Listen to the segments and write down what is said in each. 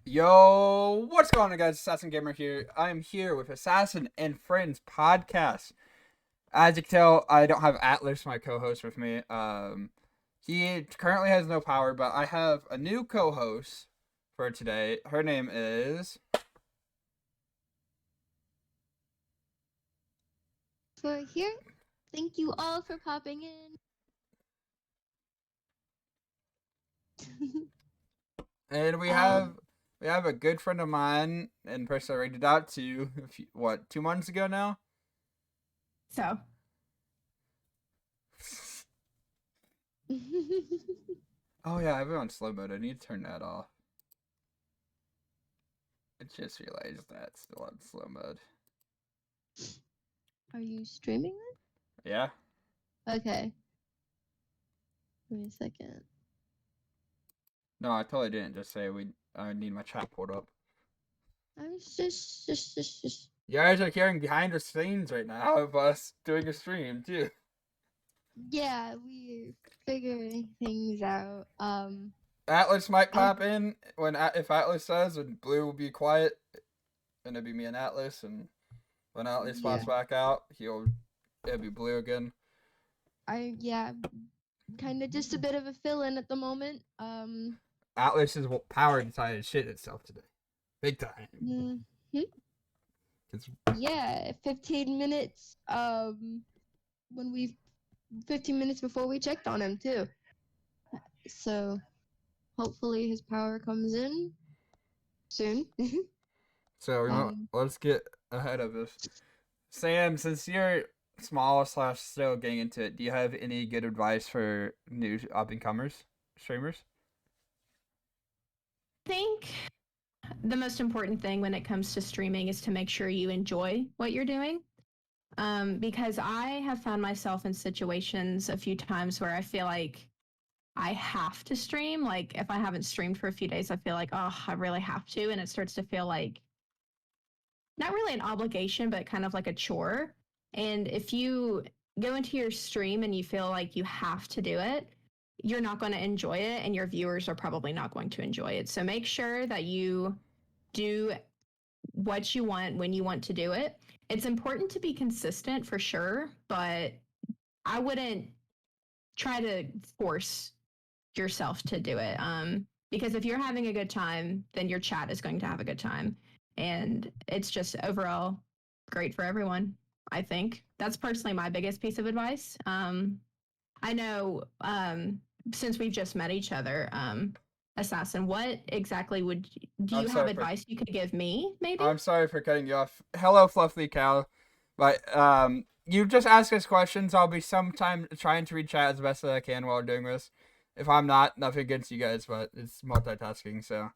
Yo, what's going on, guys? Assassin Gamer here. I'm here with Assassin and Friends podcast. As you can tell, I don't have Atlas, my co-host, with me. He currently has no power, but I have a new co-host for today. Her name is. For here. Thank you all for popping in. And we have a good friend of mine in person I reached out to, 2 months ago now? So. Oh yeah, I've been on slow mode. I need to turn that off. I just realized that's still on slow mode. Are you streaming Yeah. then? Okay. Give me a second. No, I totally didn't. Just say I need my chat pulled up. I was just. You guys are hearing behind the scenes right now of us doing a stream too. Yeah, we're figuring things out. Atlas might pop in if Atlas says, and Blue will be quiet, and it'll be me and Atlas. And when Atlas pops back out, it'll be Blue again. Kind of just a bit of a fill-in at the moment. Atlas's power decided to shit itself today, big time. Mm-hmm. Yeah, 15 minutes. 15 minutes before we checked on him too. So, hopefully his power comes in soon. So let's get ahead of this. Sam, since you're small / still getting into it, do you have any good advice for new up and comers streamers? I think the most important thing when it comes to streaming is to make sure you enjoy what you're doing. Because I have found myself in situations a few times where I feel like I have to stream. Like if I haven't streamed for a few days, I feel like, oh, I really have to. And it starts to feel like not really an obligation, but kind of like a chore. And if you go into your stream and you feel like you have to do it, you're not going to enjoy it, and your viewers are probably not going to enjoy it. So make sure that you do what you want when you want to do it. It's important to be consistent for sure, but I wouldn't try to force yourself to do it. Because if you're having a good time, then your chat is going to have a good time. And it's just overall great for everyone, I think. That's personally my biggest piece of advice. I know since we've just met each other, Assassin, what exactly do you have advice you could give me, maybe? I'm sorry for cutting you off. Hello, Fluffy Cow. But you just ask us questions. I'll be sometime trying to read chat as best as I can while doing this. If I'm not, nothing against you guys, but it's multitasking, so.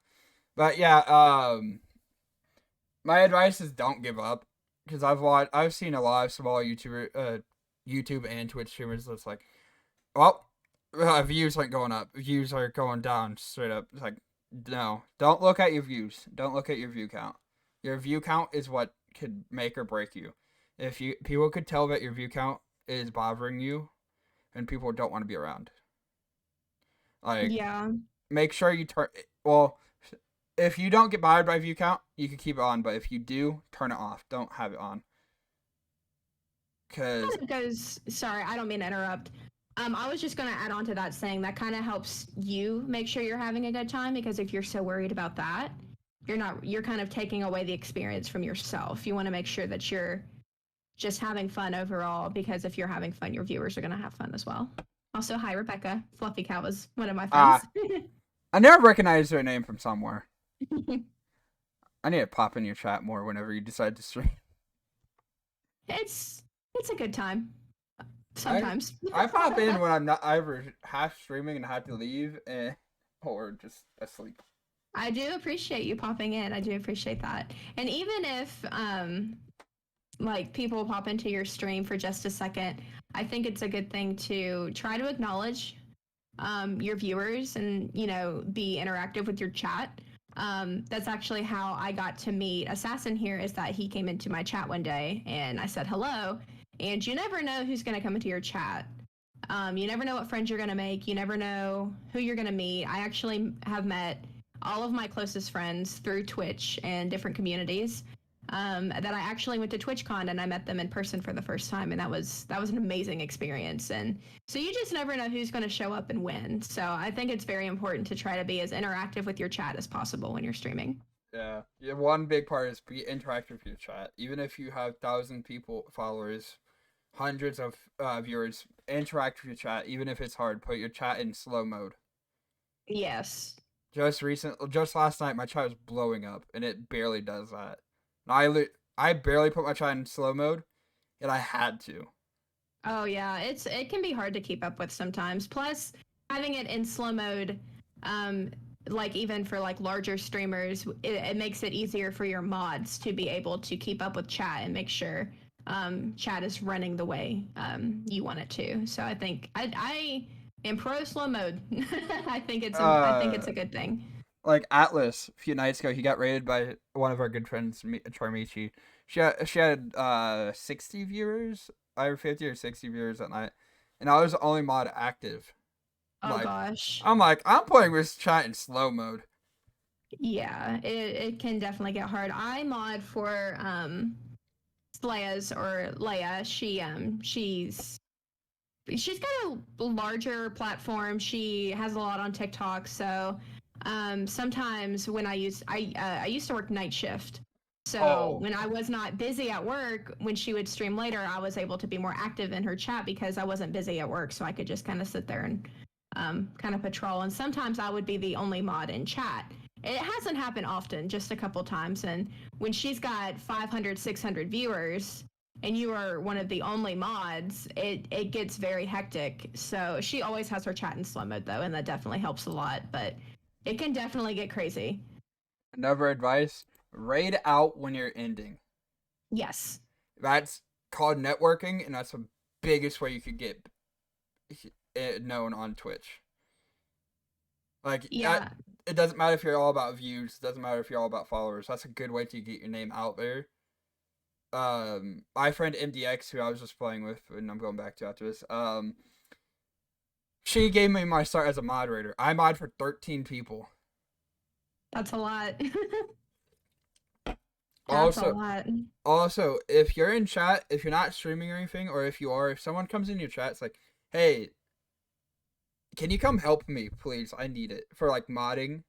But yeah, my advice is don't give up. Because I've seen a lot of small YouTube and Twitch streamers that's like, well, views aren't going up. Views are going down straight up. It's like, no, don't look at your views. Don't look at your view count. Your view count is what could make or break you. If people could tell that your view count is bothering you, and people don't want to be around. Like, yeah, make sure you turn. Well, if you don't get bothered by view count, you can keep it on. But if you do, turn it off. Don't have it on. Because sorry, I don't mean to interrupt. I was just going to add on to that, saying that kind of helps you make sure you're having a good time, because if you're so worried about that, you're kind of taking away the experience from yourself. You want to make sure that you're just having fun overall, because if you're having fun, your viewers are going to have fun as well. Also, hi, Rebecca. Fluffy Cow was one of my friends. I never recognized her name from somewhere. I need to pop in your chat more whenever you decide to stream. It's a good time. Sometimes. I pop in when I'm not either half streaming and have to leave, or just asleep. I do appreciate you popping in. I do appreciate that. And even if like people pop into your stream for just a second, I think it's a good thing to try to acknowledge your viewers and, be interactive with your chat. That's actually how I got to meet Assassin here, is that he came into my chat one day and I said hello. And you never know who's going to come into your chat. You never know what friends you're going to make. You never know who you're going to meet. I actually have met all of my closest friends through Twitch and different communities. That I actually went to TwitchCon and I met them in person for the first time, and that was an amazing experience. And so you just never know who's going to show up and when. So I think it's very important to try to be as interactive with your chat as possible when you're streaming. Yeah. One big part is be interactive with your chat. Even if you have 1,000 people, followers, hundreds of viewers, interact with your chat. Even if it's hard, put your chat in slow mode. Yes. Just last night, my chat was blowing up, and it barely does that. And I barely put my chat in slow mode, and I had to. Oh yeah, it can be hard to keep up with sometimes. Plus, having it in slow mode, like even for like larger streamers, it makes it easier for your mods to be able to keep up with chat and make sure chat is running the way you want it to. So I think I am pro slow mode. I think it's a good thing. Like Atlas, a few nights ago, he got raided by one of our good friends, Charmichi. She had 60 viewers, either 50 or 60 viewers that night, and I was the only mod active. Oh gosh. I'm playing this chat in slow mode. Yeah, it can definitely get hard. I mod for Leia's or Leia. She's got a larger platform. She has a lot on TikTok, so sometimes when I used to work night shift. So when I was not busy at work, when she would stream later, I was able to be more active in her chat because I wasn't busy at work, so I could just kind of sit there and kind of patrol. And sometimes I would be the only mod in chat. It hasn't happened often, just a couple times. And when she's got 500, 600 viewers, and you are one of the only mods, it gets very hectic. So she always has her chat in slow mode though, and that definitely helps a lot. But it can definitely get crazy. Another advice: raid out when you're ending. Yes. That's called networking, and that's the biggest way you could get known on Twitch. Like, yeah, it doesn't matter if you're all about views. It doesn't matter if you're all about followers. That's a good way to get your name out there. My friend MDX, who I was just playing with, and I'm going back to after this, she gave me my start as a moderator. I mod for 13 people. That's a lot. That's a lot. Also, if you're in chat, if you're not streaming or anything, or if someone comes in your chat, it's like, hey, can you come help me, please? I need it for like modding.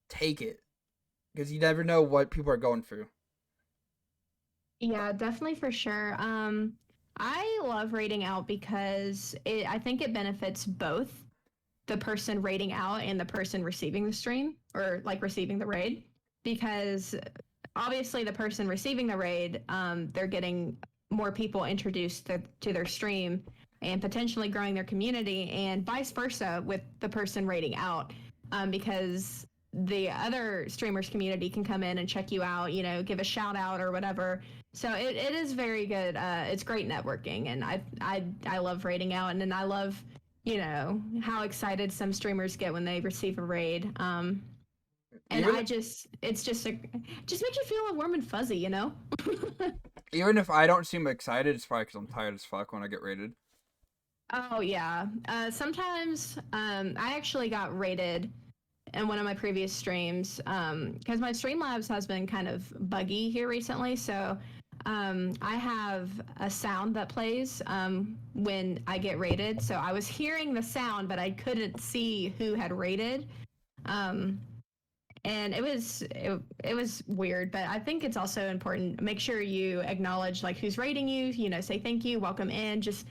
Take it, because you never know what people are going through. Yeah, definitely for sure. I love raiding out because I think it benefits both the person raiding out and the person receiving the stream or like receiving the raid, because obviously the person receiving the raid, they're getting more people introduced to their stream and potentially growing their community, and vice versa with the person raiding out, because the other streamers community can come in and check you out, give a shout out or whatever. So it is very good. It's great networking, and I love raiding out, and then I love how excited some streamers get when they receive a raid. And it just makes you feel warm and fuzzy, Even if I don't seem excited, it's probably because I'm tired as fuck when I get raided. Oh yeah. Sometimes I actually got raided in one of my previous streams because my Streamlabs has been kind of buggy here recently. So I have a sound that plays when I get raided. So I was hearing the sound, but I couldn't see who had raided. And it was weird, but I think it's also important. Make sure you acknowledge like who's raiding you. Say thank you, welcome in. Just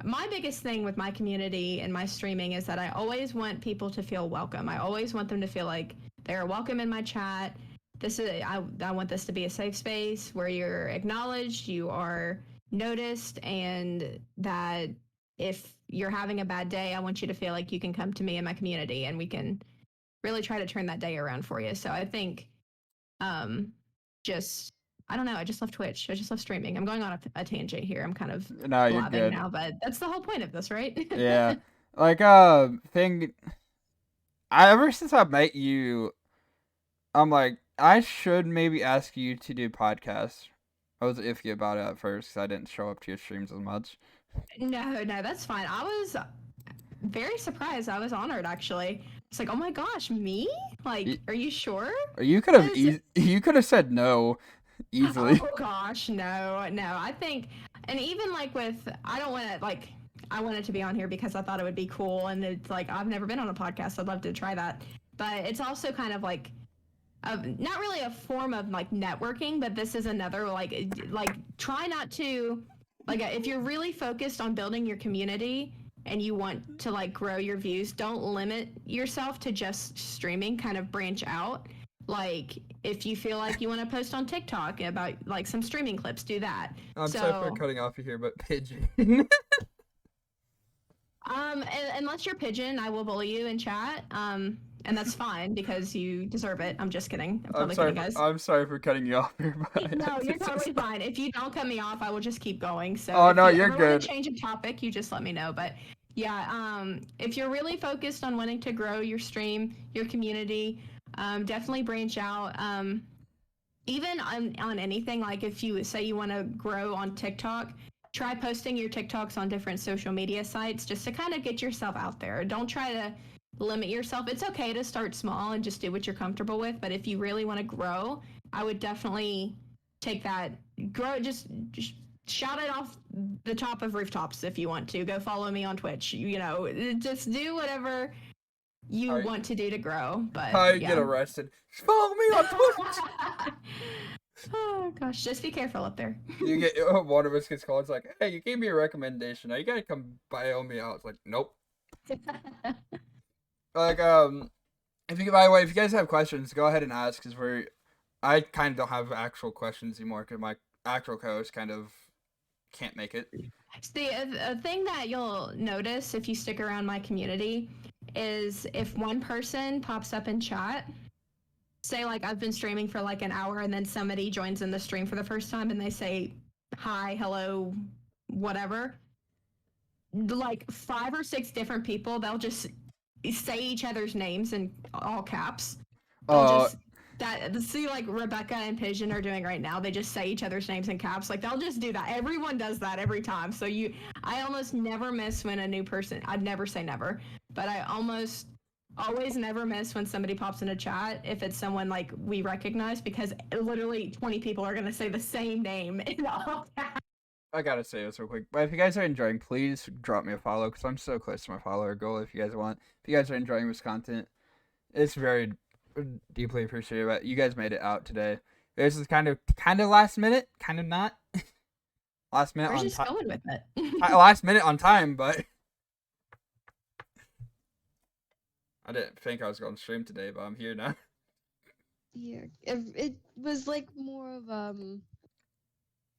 my biggest thing with my community and my streaming is that I always want people to feel welcome. I always want them to feel like they're welcome in my chat. I want this to be a safe space where you're acknowledged, you are noticed, and that if you're having a bad day, I want you to feel like you can come to me in my community and we can really try to turn that day around for you. So I think I don't know. I just love Twitch. I just love streaming. I'm going on a tangent here. I'm kind of blabbing now, but that's the whole point of this, right? Yeah. Like, ever since I met you, I'm like, I should maybe ask you to do podcasts. I was iffy about it at first because I didn't show up to your streams as much. No, that's fine. I was very surprised. I was honored, actually. It's like, oh my gosh, me? Like, are you sure? Or you could have 'Cause- you could have said no easily. Oh gosh, no, no. I think, and even like with, I don't want to like, I wanted to be on here because I thought it would be cool, and it's like I've never been on a podcast. I'd love to try that, but it's also kind of like, not really a form of like networking, but this is another like try not to like if you're really focused on building your community and you want to like grow your views, don't limit yourself to just streaming. Kind of branch out. Like if you feel like you want to post on TikTok about like some streaming clips, do that. I'm sorry for cutting off you here, but pigeon. Unless you're pigeon, I will bully you in chat. And that's fine because you deserve it. I'm just kidding. I'm totally kidding, guys. I'm sorry for cutting you off here, but No, you're totally fine. If you don't cut me off, I will just keep going. So oh if no, you you're ever good. want to change a topic, you just let me know. But yeah, if you're really focused on wanting to grow your stream, your community, definitely branch out. Even on anything, like if you say you want to grow on TikTok, try posting your TikToks on different social media sites just to kind of get yourself out there. Don't try to limit yourself. It's okay to start small and just do what you're comfortable with, but if you really want to grow, I would definitely take that grow just shout it off the top of rooftops if you want to. Go follow me on Twitch. You know, just do whatever you want to do to grow. But how you get arrested? Follow me on Twitch. Oh gosh, just be careful up there. You get one of us gets called. It's like, hey, you gave me a recommendation. Now you gotta come bail me out. It's like, nope. Like if you by the way, if you guys have questions, go ahead and ask because I kind of don't have actual questions anymore because my actual co-host kind of can't make it. The thing that you'll notice if you stick around my community is if one person pops up in chat, say like I've been streaming for like an hour and then somebody joins in the stream for the first time and they say hi, hello, whatever, like 5 or 6 different people, they'll just say each other's names in all caps. They'll just see like Rebecca and Pigeon are doing right now. They just say each other's names in caps. Like they'll just do that. Everyone does that every time. So I almost never miss when a new person. I'd never say never, but I almost always never miss when somebody pops in a chat if it's someone like we recognize because literally 20 people are gonna say the same name in all caps. I gotta say this real quick, but if you guys are enjoying, please drop me a follow because I'm so close to my follower goal. If you guys want, if you guys are enjoying this content, it's very deeply appreciated. But you guys made it out today. This is kind of last minute, kind of not last minute. We're just going with it. Last minute on time, but I didn't think I was going to stream today, but I'm here now. Yeah, it was like more of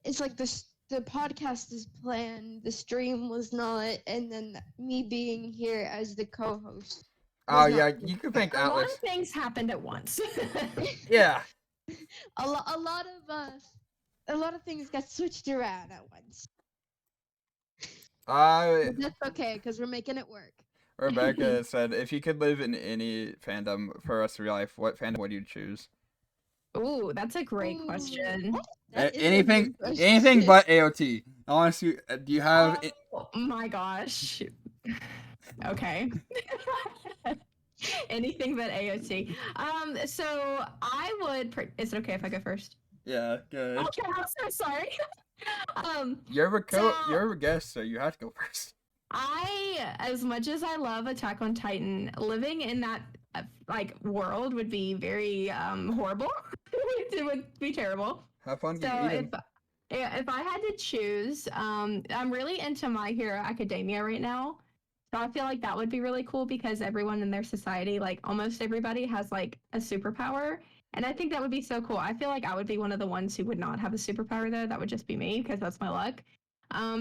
it's like the podcast is planned, the stream was not, and then me being here as the co-host. Oh yeah, you could thank A Atlas. lot of things happened at once. Yeah. A lot of things got switched around at once. But that's okay because we're making it work. Rebecca said, if you could live in any fandom for the rest of your life, what fandom would you choose? Ooh, that's a great question. Anything but AOT. Honestly, do you have? Oh my gosh. Okay. Anything but AOT. So I would. Is it okay if I go first? Yeah, good. Okay, I'm so sorry. You're a guest, so you have to go first. As much as I love Attack on Titan, living in that like world would be very horrible. It would be terrible. Have fun So eating. if I had to choose, I'm really into My Hero Academia right now. So I feel like that would be really cool because everyone in their society, like almost everybody, has like a superpower. And I think that would be so cool. I feel like I would be one of the ones who would not have a superpower though. That would just be me because that's my luck.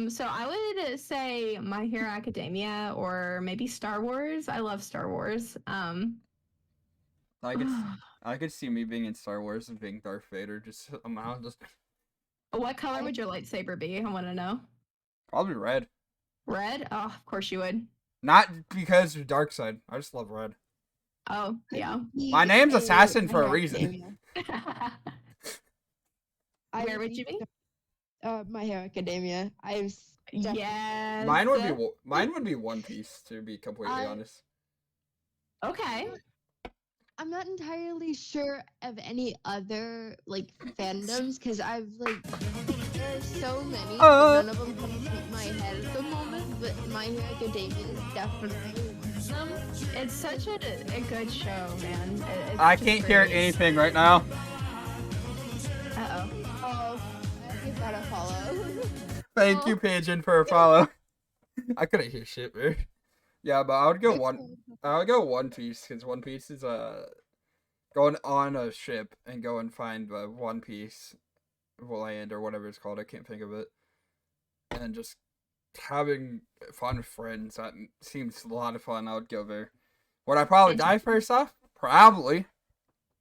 So I would say My Hero Academia or maybe Star Wars. I love Star Wars. I could see me being in Star Wars and being Darth Vader. Just somehow, just. What color would your lightsaber be? I want to know. Probably red. Red? Oh, of course you would. Not because of dark side. I just love red. Oh, yeah. My name's Assassin for a reason. Where would you be? My Hero Academia. Yes. Mine would be One Piece, to be completely honest. Okay. I'm not entirely sure of any other like fandoms because I've like there's so many, but none of them come to my head at the moment. But My Hero Academia is definitely one of them. It's such a good show, man. I It's just can't hear great. anything right now. Uh-oh. Oh, I give that a follow. Thank Oh. you, Pigeon, for a follow. I couldn't hear shit, man. Yeah, but I would go One Piece because One Piece is going on a ship and go and find One Piece land or whatever it's called. I can't think of it, and just having fun with friends. That seems a lot of fun. I would go there. Would I probably die first off? Probably.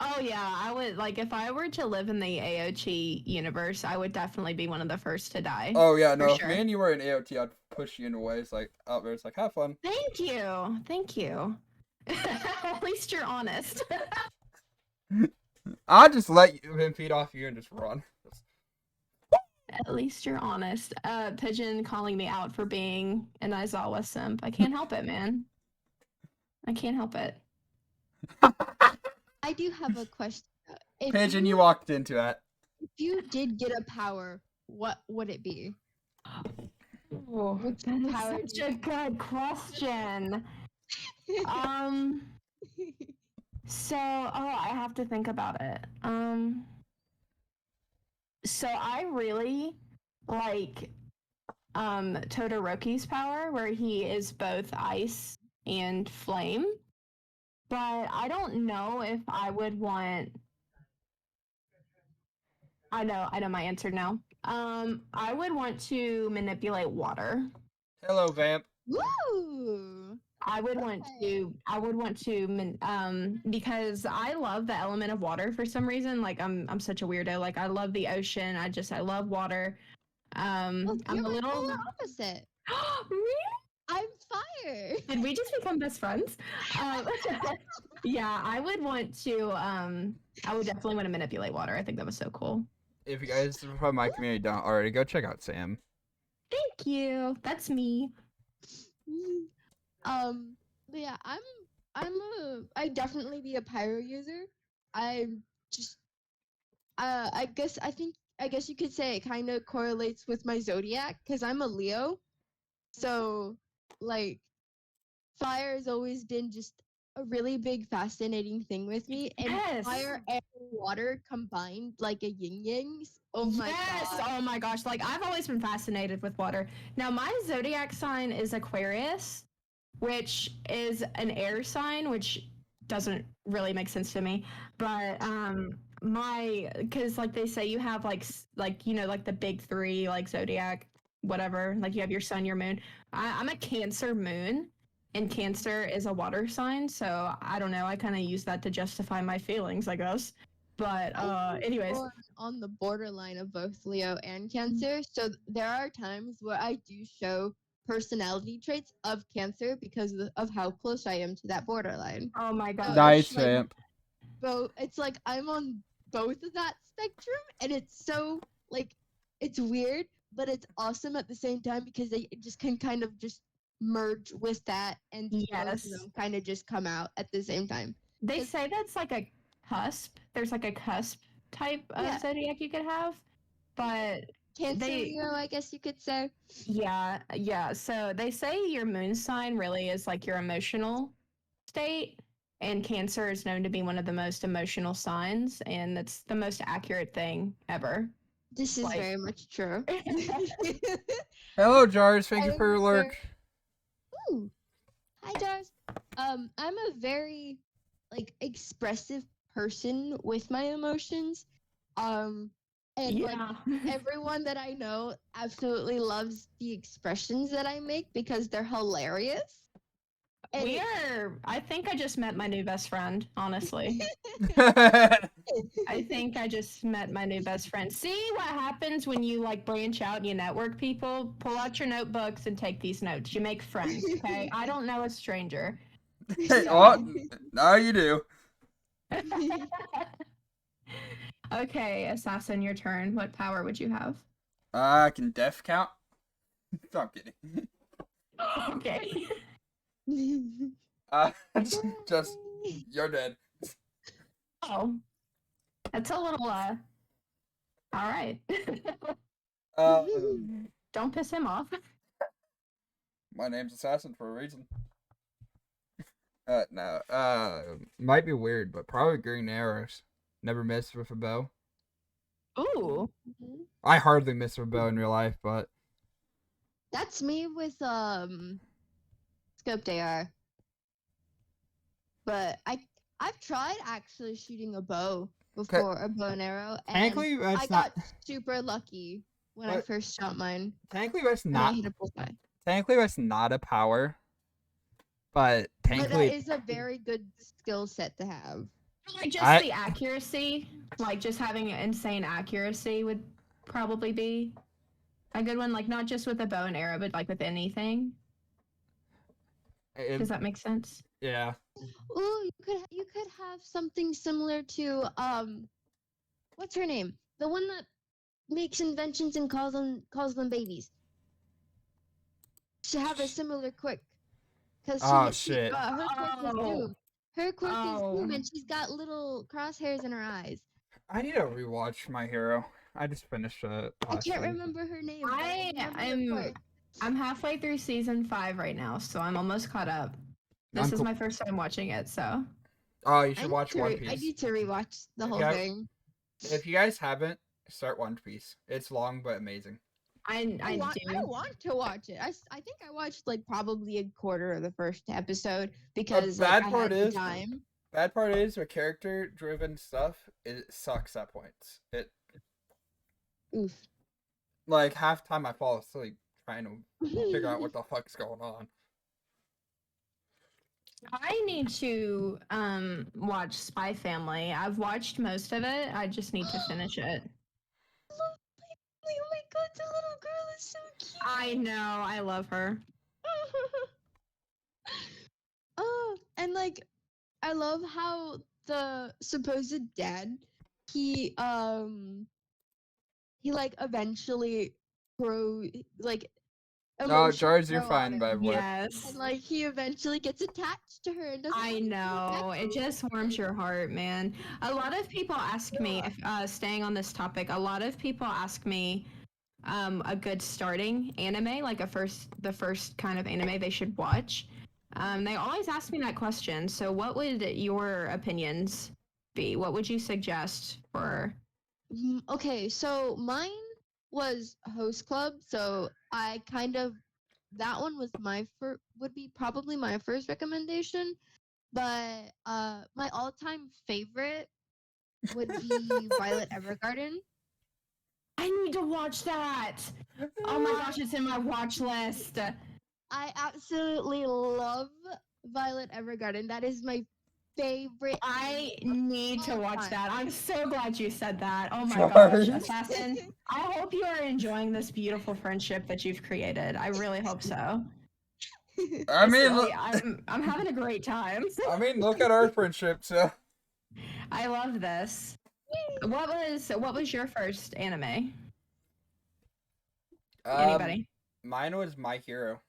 Oh yeah, I would like if I were to live in the AOT universe, I would definitely be one of the first to die. Oh yeah, no. sure. If me and you were in AOT, I'd push you in ways like out there. It's like have fun. Thank you. At least you're honest. I'll just let him feed off you and just run. At least you're honest. Pigeon calling me out for being an Aizawa simp. I can't help it, man. I can't help it. I do have a question. If Pigeon, you walked into that. If you did get a power, what would it be? Oh, Which that power is do such a good question. um, so I have to think about it. So I really like Todoroki's power, where he is both ice and flame. But I don't know if I would want. I know my answer now. I would want to manipulate water. Hello, Vamp. Woo! I would want to because I love the element of water for some reason. Like I'm such a weirdo. Like I love the ocean. I love water. Well, I'm you're a my little polar opposite. really? I'm fire. Did we just become best friends? Yeah, I would want to I would definitely want to manipulate water. I think that was so cool. If you guys from my community don't already, go check out Sam. Thank you. That's me. But yeah, I definitely be a pyro user. I just I guess you could say it kind of correlates with my zodiac because I'm a Leo. So like fire has always been just a really big fascinating thing with me, and Yes. fire and water combined like a yin yang. Oh my Yes. god. Oh my gosh. Like I've always been fascinated with water. Now my zodiac sign is Aquarius, which is an air sign, which doesn't really make sense to me. But because like they say you have like you know like the big three like zodiac whatever, like you have your sun, your moon. I'm a Cancer moon, and Cancer is a water sign, so I don't know. I kind of use that to justify my feelings, I guess. But anyways, On the borderline of both Leo and Cancer, so there are times where I do show personality traits of Cancer because of how close I am to that borderline. oh my gosh. Nice, like- Vamp. So it's like I'm on both of that spectrum, and it's so like it's weird, but it's awesome at the same time because they just can kind of just merge with that, and both Yes. of them kind of just come out at the same time. They say that's like a cusp. There's like a cusp type of Yeah. zodiac you could have, but Cancer They- Leo, I guess you could say. yeah. So they say your moon sign really is like your emotional state, and Cancer is known to be one of the most emotional signs, and that's the most accurate thing ever. This is Like- very much true. Hello, Jars. Thank you I for your remember- lurk. Ooh. Hi, Jars. I'm a very like expressive person with my emotions. And like everyone that I know absolutely loves the expressions that I make because they're hilarious. And I think I just met my new best friend, honestly. I think I just met my new best friend. See what happens when you like branch out and you network people? Pull out your notebooks and take these notes. You make friends, okay? I don't know a stranger. Oh, now you do. Okay, Assassin, your turn. What power would you have? Can death count? I'm kidding. Okay. Just you're dead. Oh, that's a little all right. Um, Don't piss him off. my name's Assassin for a reason. No. Might be weird, but probably green arrows. Never missed with a bow. Ooh. I hardly miss with a bow in real life, but That's me with scoped AR. But I've tried actually shooting a bow before, a bow and arrow, and technically that's I got super lucky when I What? first shot mine. Technically that's And I not. hit a bullseye. Technically that's not a power, but But technically that is a very good skill set to have. Like just I- the accuracy, like just having insane accuracy would probably be a good one. Like not just with a bow and arrow, but like with anything. Does that make sense? Yeah. Ooh, you could have something similar to what's her name? The one that makes inventions and calls them babies. Should have a similar quirk. Cause Oh, she shit. her quirk is Oh. Doom. Her quirk is Oh. Doom, and she's got little crosshairs in her eyes. I need to rewatch My Hero. I just finished it. I can't remember her name. but I remember her am quirk. I'm halfway through season 5 right now, so I'm almost caught up. This is my first time watching it, so Oh, you I should need watch to One I Piece. need to rewatch the whole Yeah. thing. If you guys haven't, start One Piece. It's long but amazing. I want to watch it. I think I watched like probably a quarter of the first episode because bad like, part I had is- the time. Bad part is with character-driven stuff, it sucks at points. It Oof. like half time I fall asleep trying to figure out what the fuck's going on. I need to watch Spy Family. I've watched most of it. I just need to finish it. Oh my god, the little girl is so cute. I know, I love her. Oh, and like I love how the supposed dad he like eventually grow like Oh, emotions Jars, you're grow on fine, by the him. way. Yes. And like he eventually gets attached to her and doesn't I want to get know. attached It to her. just warms your heart, man. A lot of people ask me, if staying on this topic, a lot of people ask me a good starting anime, like the first kind of anime they should watch. They always ask me that question. So what would your opinions be? What would you suggest for Okay, so mine was Host Club, so I kind of that one was would be probably my first recommendation, but my all-time favorite would be Violet Evergarden. I need to watch that. Oh my gosh, it's in my watch list. I absolutely love Violet Evergarden. That is my favorite. I need to watch that. I'm so glad you said that. Oh my Sorry. gosh, Assassin. I hope you are enjoying this beautiful friendship that you've created. I really hope so. I mean, Really, I'm having a great time. look at our friendship. So I love this. What was your first anime? Anybody? Mine was My Hero.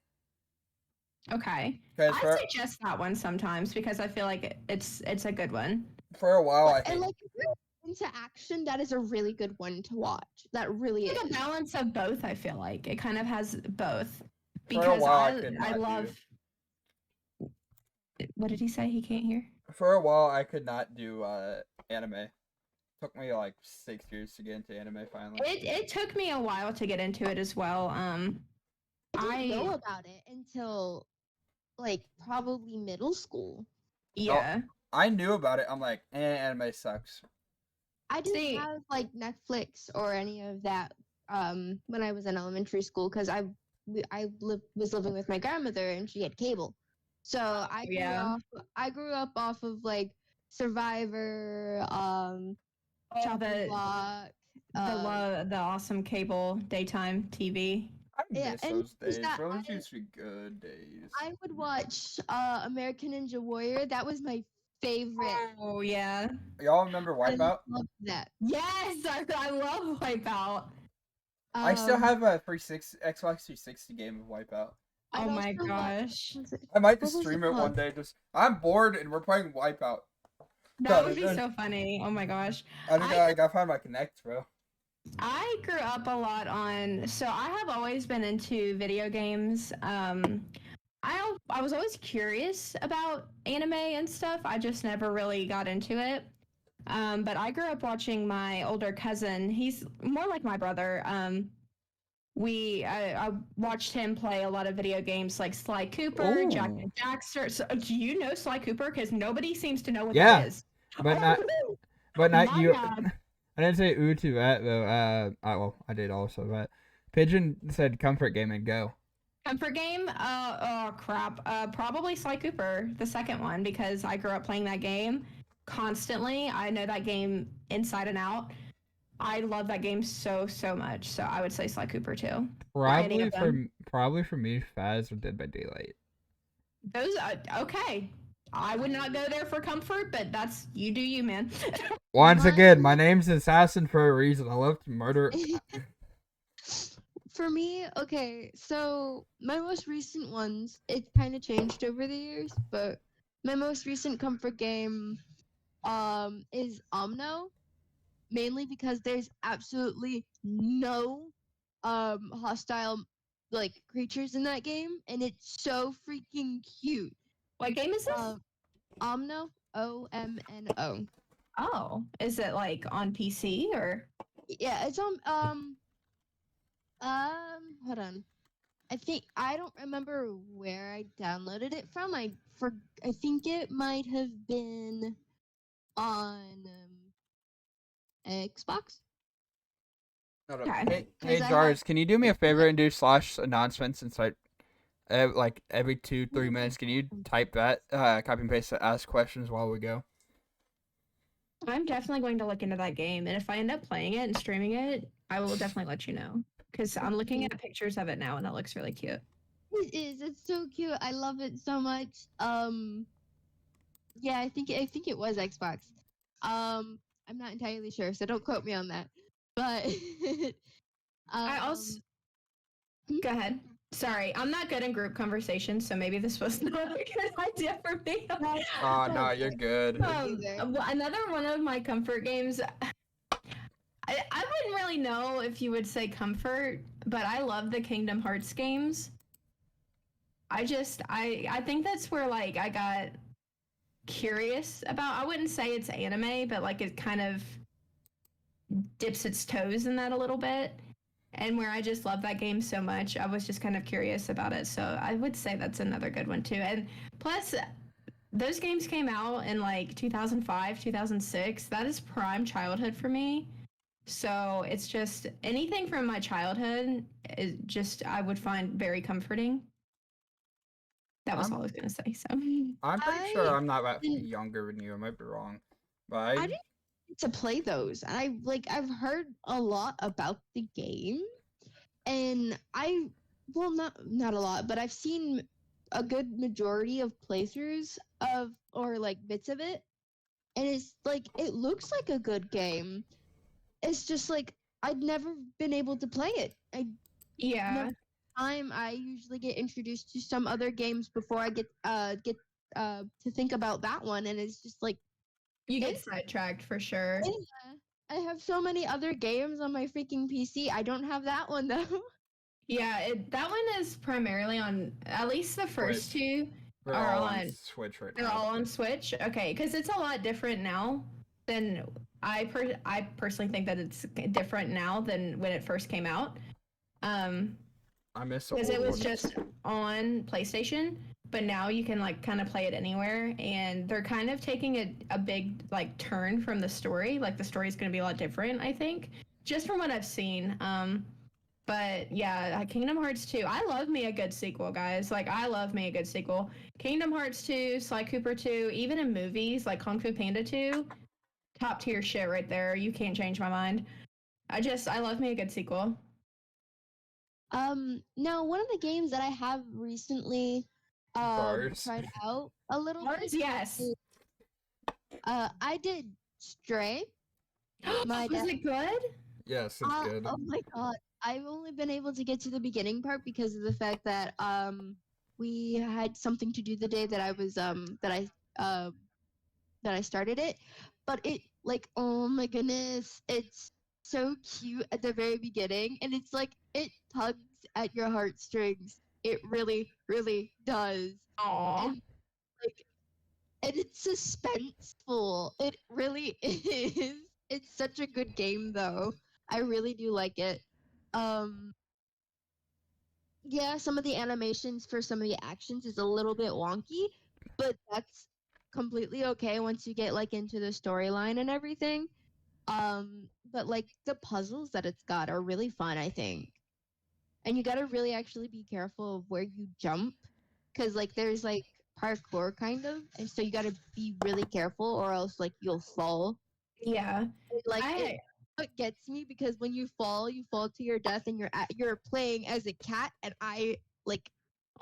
Okay. Because I suggest that one sometimes because I feel like it's a good one. for a while, I And think like if you're into action, that is a really good one to watch. That really It's is. like a balance of both, I feel like. It kind of has both. For a Because while, I could I not do love What did he say? He can't hear? for a while I could not do anime. Took me like 6 years to get into anime finally. It took me a while to get into it as well. I didn't know about it until like probably middle school. Yeah. I knew about it. I'm like, anime sucks. I didn't See- have like Netflix or any of that when I was in elementary school because was living with my grandmother and she had cable. So yeah. I grew up off of like Survivor, Oh, Chopping Block. the awesome cable daytime TV. I Yeah, miss and those is days. that Those I- used to be good days. I would watch American Ninja Warrior. That was my favorite. Oh yeah. Y'all remember Wipeout? I love that. Yes, I love Wipeout. I still Um, have a Xbox 360 game of Wipeout. I'd Oh my also watch. gosh. I might What just was it stream it one called? day. Just I'm bored and we're playing Wipeout. That would be so funny. Oh my gosh. I think I I gotta find my connect, bro. I grew up a lot on, so I have always been into video games. I was always curious about anime and stuff. I just never really got into it. But I grew up watching my older cousin. He's more like my brother. I watched him play a lot of video games like Sly Cooper, Jack Ooh. and Daxter. So, do you know Sly Cooper? Because nobody seems to know what that Yeah, is. but not, Oh, but not my you. God. I didn't say ooh to that though. Well, I did also, but Pigeon said comfort game and go. Comfort game? Oh crap. Probably Sly Cooper, the second one, because I grew up playing that game constantly. I know that game inside and out. I love that game so much. So I would say Sly Cooper too, or any of them. Probably for me, Faz or Dead by Daylight. Those okay. I would not go there for comfort, but that's you do you, man. Once Mine again, my name's Assassin for a reason. I love to murder. For me, okay, so my most recent ones, it kind of changed over the years, but my most recent comfort game is Omno, mainly because there's absolutely no hostile like creatures in that game, and it's so freaking cute. What game is this? Omno, OMNO. Oh, is it like on PC or? Yeah, it's on hold on. I don't remember where I downloaded it from. I think it might have been on Xbox. Hold up. Okay. Hey, 'Cause I Jars, have can you do me a favor and do slash announcements inside? Like every 2-3 minutes, can you type that? Copy and paste it, ask questions while we go. I'm definitely going to look into that game, and if I end up playing it and streaming it, I will definitely let you know. Because I'm looking at pictures of it now, and it looks really cute. It is. It's so cute. I love it so much. Yeah, I think it was Xbox. I'm not entirely sure, so don't quote me on that. But I also um, go ahead. Sorry, I'm not good in group conversations, so maybe this was not a good idea for me. Oh no, you're good. Another one of my comfort games. I wouldn't really know if you would say comfort, but I love the Kingdom Hearts games. I think that's where like I got curious about. I wouldn't say it's anime, but like it kind of dips its toes in that a little bit. And where I just love that game so much, I was just kind of curious about it. So I would say that's another good one too. And plus, those games came out in like 2005, 2006. That is prime childhood for me. So it's just anything from my childhood is just I would find very comforting. That was all I was gonna say. So I'm pretty I sure I'm not that didn't- younger than you. I might be wrong, but I didn't get to play those, and I've heard a lot about the game, and not a lot, but I've seen a good majority of playthroughs of or like bits of it, and it's like it looks like a good game. It's just like I'd never been able to play it. yeah, I usually get introduced to some other games before I get to think about that one, and it's just like you get sidetracked for sure. yeah, I have so many other games on my freaking PC. I don't have that one though. Yeah, that one is primarily on at least the first Switch. two They're are all on on. Switch right They're now. all on Switch. Okay, because it's a lot different now than I personally think that it's different now than when it first came out. I miss the Because old it was ones. just on PlayStation, but now you can like kind of play it anywhere, and they're kind of taking a big like turn from the story. Like the story is going to be a lot different, I think, just from what I've seen. But yeah, Kingdom Hearts 2. I love me a good sequel, guys. Like I love me a good sequel. Kingdom Hearts 2, Sly Cooper 2, even in movies like Kung Fu Panda 2, top tier shit right there. You can't change my mind. I love me a good sequel. Now one of the games that I have recently Bars. tried out a little Ours, bit yes. is, I did Stray. My Was dad, it good? Yes, it's good. oh my god, I've only been able to get to the beginning part because of the fact that we had something to do the day that I was that I started it, but it like oh my goodness, it's so cute at the very beginning, and it's like it tugs at your heartstrings. It really, really does, Aw. and like and it's suspenseful. It really is. It's such a good game though. I really do like it. Um yeah, some of the animations for some of the actions is a little bit wonky, but that's completely okay once you get like into the storyline and everything. But like the puzzles that it's got are really fun, I think. And you got to really actually be careful of where you jump cuz like there's like parkour kind of, and so you got to be really careful or else like you'll fall. Yeah. Like I it gets me because when you fall to your death, and you're playing as a cat, and I like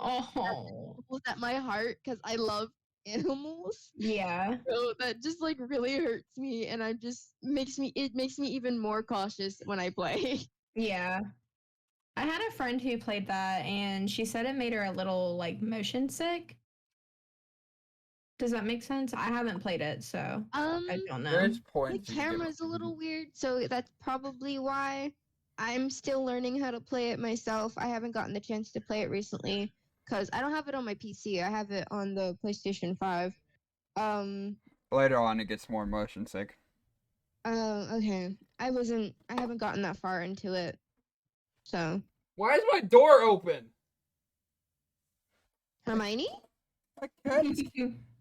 oh animals at my heart because I love animals. yeah. So that just like really hurts me, and I just makes me even more cautious when I play. Yeah. I had a friend who played that and she said it made her a little like motion sick. Does that make sense? I haven't played it, so I don't know. There's The points you can camera's a little weird, so that's probably why. I'm still learning how to play it myself. I haven't gotten the chance to play it recently because I don't have it on my PC. I have it on the PlayStation 5. Um, Later on, it gets more motion sick. okay. I haven't gotten that far into it. So, Why is my door open? Hermione? My cat just,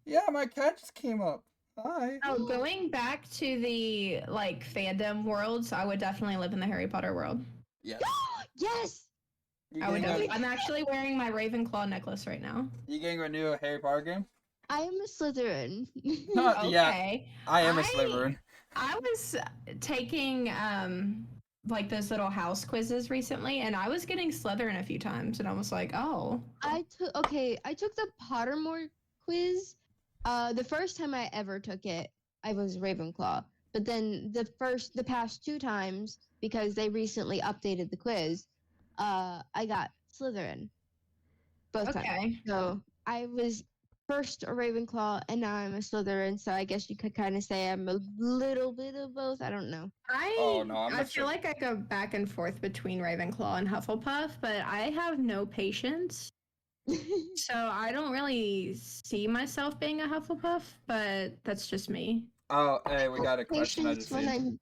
yeah, my cat just came up. Hi. Oh, going back to the like fandom worlds, I would definitely live in the Harry Potter world. Yes. Yes! You I would getting, I'm actually wearing my Ravenclaw necklace right now. you getting a new Harry Potter game? I am a Slytherin. Yeah, Okay. I am a Slytherin. I was taking like those little house quizzes recently and I was getting Slytherin a few times and I was like, "Oh." I took the Pottermore quiz. The first time I ever took it, I was Ravenclaw. But then the past two times, because they recently updated the quiz, I got Slytherin both times. Okay. So I was first a Ravenclaw, and now I'm a Slytherin. So I guess you could kind of say I'm a little bit of both. I don't know. Oh no, I'm I a feel like I go back and forth between Ravenclaw and Hufflepuff, but I have no patience. So I don't really see myself being a Hufflepuff, but that's just me. Oh, hey, we got a question I Patience just when seen. I'm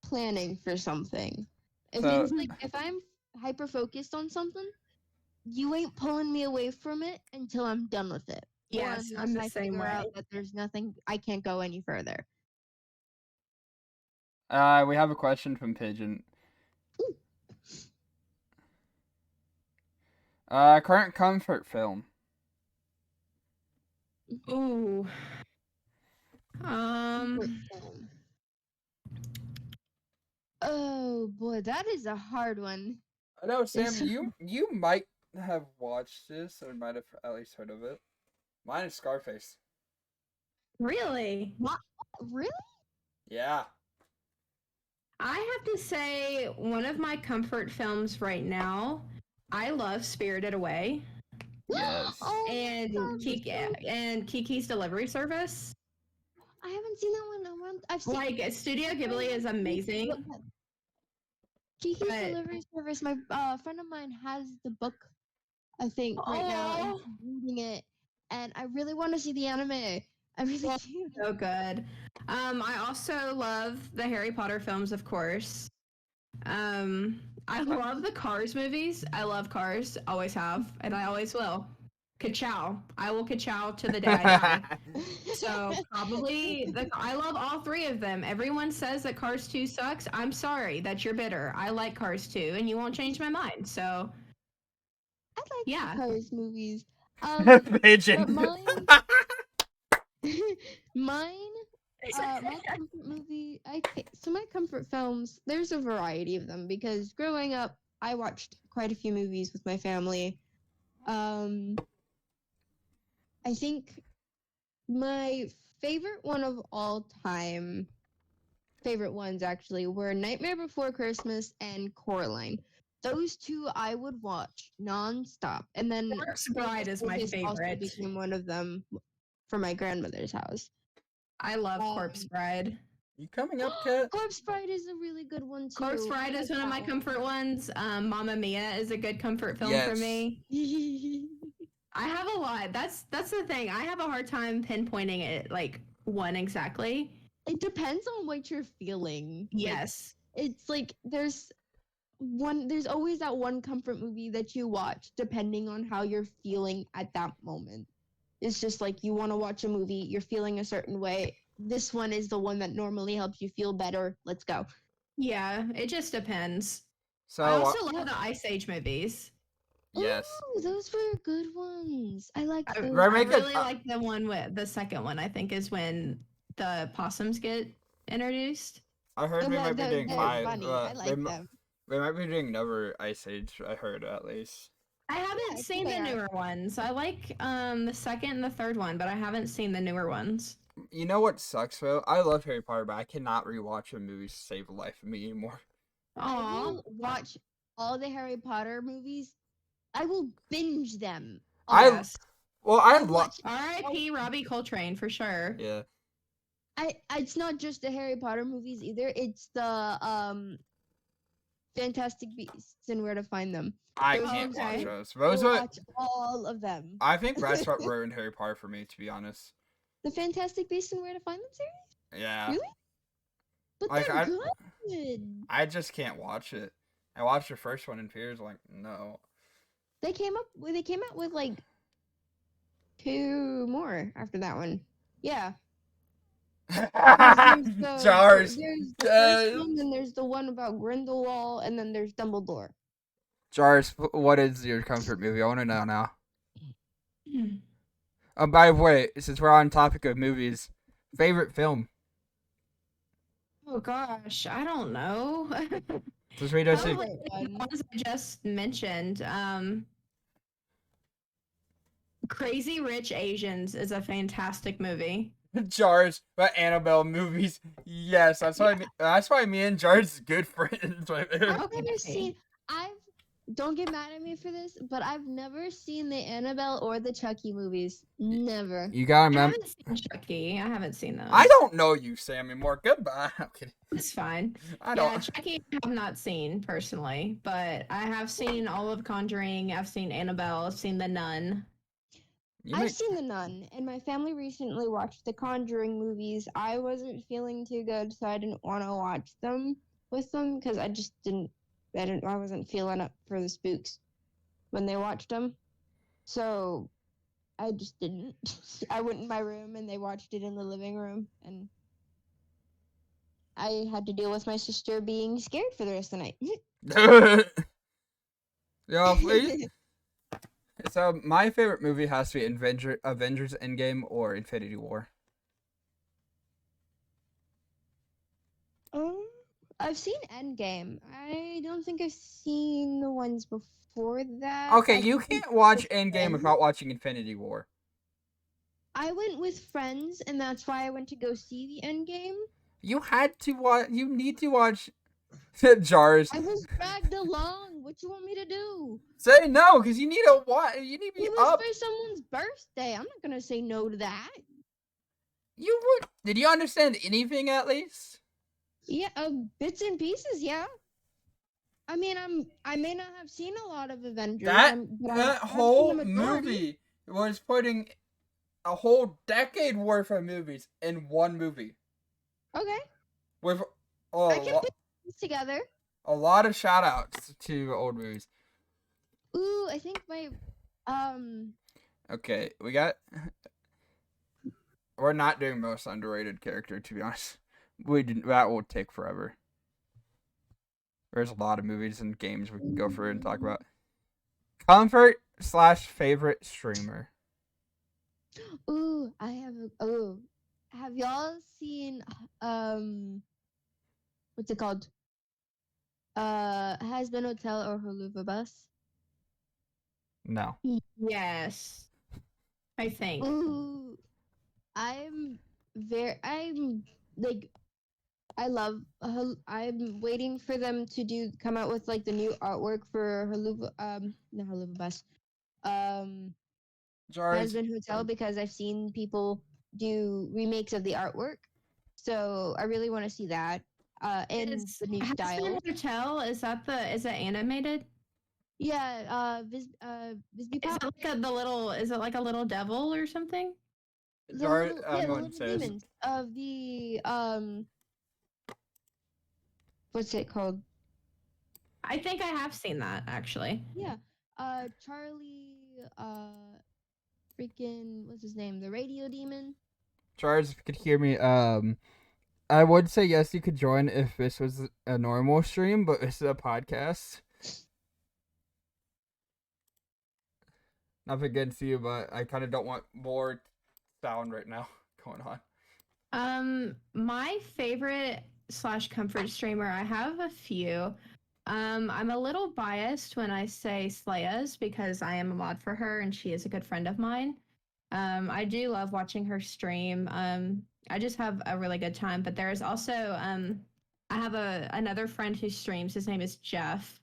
planning for something. If So- it's like if I'm hyper focused on something, you ain't pulling me away from it until I'm done with it. Yes, or I'm the unless I same figure way. out that there's nothing, I can't go any further. We have a question from Pigeon. Current comfort film. Ooh. Oh boy, that is a hard one. I know, Sam. It's- You might have watched this or might have at least heard of it. Mine is Scarface. Really? What? Really? Yeah. I have to say, one of my comfort films right now, I love Spirited Away Yes. Oh, and Kiki's Delivery Service. I haven't seen that one. I've seen Like, Studio Ghibli is amazing. Kiki's but- Delivery Service. My friend of mine has the book, I think, right now, and Oh. she's reading it. And I really want to see the anime. I really Well, do. So good. I also love the Harry Potter films, of course. I love the Cars movies. I love Cars, always have, and I always will. Ka-chow. I will ka-chow to the day I die. So probably I love all three of them. Everyone says that Cars 2 sucks. I'm sorry that you're bitter. I like Cars 2, and you won't change my mind. So I like Yeah. the Cars movies. Pigeon. But mine, my comfort movie. So my comfort films. There's a variety of them because growing up, I watched quite a few movies with my family. I think my favorite one of all time favorite ones actually were Nightmare Before Christmas and Coraline. Those two I would watch nonstop, and then Corpse Bride is my August also favorite. became one of them for my grandmother's house. I love Corpse Bride. You coming up, Kat? Corpse Bride is a really good one too. Corpse Bride is one of my comfort ones. Mamma Mia is a good comfort film for Yes. me. I have a lot. That's the thing. I have a hard time pinpointing it like one exactly. It depends on what you're feeling. Yes. It's like there's always that one comfort movie that you watch depending on how you're feeling at that moment. It's just like you want to watch a movie, you're feeling a certain way. This one is the one that normally helps you feel better. Let's go. Yeah, it just depends. So I also love the Ice Age movies. yes. Ooh, those were good ones. I like those. Right, I make it- really like the one with the second one. I think is when the possums get introduced. I heard And we might be they're doing 5. funny. I like them. We might be doing another Ice Age. I heard at least. I haven't I seen think the they are. newer ones. I like the second and the third one, but I haven't seen the newer ones. You know what sucks though? I love Harry Potter, but I cannot rewatch a movie to save the life of me anymore. I Aw. will watch all the Harry Potter movies. I will binge them. Yes. Well, I I love. watch. R.I.P. Robbie Coltrane for sure. Yeah. It's not just the Harry Potter movies either. It's the Fantastic Beasts and Where to Find Them. I Those can't ones watch I those. I will Those are. watch all of them. I think that's what ruined Harry Potter for me, to be honest. The Fantastic Beasts and Where to Find Them series? Yeah. Really? But Like, they're good. I just can't watch it. I watched the first one in tears, like, no. They came out with like 2 more after that one. Yeah. Jars. There's the first one, then there's the one about Grindelwald, and then there's Dumbledore. Jars, what is your comfort movie? I want to know now. Hmm. By the way, since we're on topic of movies, favorite film? Oh gosh, I don't know. Just read us. Probably the ones I just mentioned. Crazy Rich Asians is a fantastic movie. Jars, but Annabelle movies. Yes, that's why me and Jars is good friends. I've never seen. Don't get mad at me for this, but I've never seen the Annabelle or the Chucky movies. Never. You gotta I remember. haven't seen Chucky. I haven't seen those. I don't know you, Sam anymore. Goodbye. I'm kidding. It's fine. I Yeah, don't. Chucky I have not seen personally, but I have seen all of Conjuring. I've seen Annabelle. I've seen The Nun. I've seen The Nun, and my family recently watched the Conjuring movies. I wasn't feeling too good, so I didn't want to watch them with them because I just didn't. I wasn't feeling up for the spooks when they watched them, so I just didn't. I went in my room and they watched it in the living room, and I had to deal with my sister being scared for the rest of the night. Yeah, please. So my favorite movie has to be Avengers Endgame or Infinity War. I've seen Endgame. I don't think I've seen the ones before that. Okay, you can't watch Endgame without watching Infinity War. I went with friends, and that's why I went to go see the Endgame. You had to watch. You need to watch Jars. I was dragged along. What you want me to do? Say no, because you need to watch. You need to be It was up. for someone's birthday. I'm not gonna say no to that. You would. Did you understand anything at least? Yeah, bits and pieces. Yeah. I mean, I may not have seen a lot of Avengers. That but that I've seen whole the majority. movie was putting a whole decade worth of movies in one movie Okay. with I can put these together. a lot of shout outs to old movies. Ooh, I think my Okay, we're not doing most underrated character, to be honest. That will take forever. There's a lot of movies and games we can go through and talk about. Comfort / favorite streamer. Ooh, I have have y'all seen what's it called? Has Been Hotel or Huluva Bus? No. Yes, I think. Ooh, I'm like I love. I'm waiting for them to come out with like the new artwork for Haluva. Not Haluva Bus. Um, George, Husband Hotel because I've seen people do remakes of the artwork. So I really want to see that. And Is the new Husband style. Hotel, is it animated? Yeah. Visby Is Pop. it like is it like a little devil or something? George, The go ahead and little say this. demons of the what's it called? I think I have seen that actually. Yeah. Charlie. Freaking what's his name? The radio demon. George, if you could hear me, I would say yes, you could join if this was a normal stream, but this is a podcast. Nothing against you, but I kind of don't want more sound right now going on. My favorite slash comfort streamer, I have a few. I'm a little biased when I say Slayas because I am a mod for her and she is a good friend of mine. I do love watching her stream. I just have a really good time. But there's also I have another friend who streams. His name is Jeff.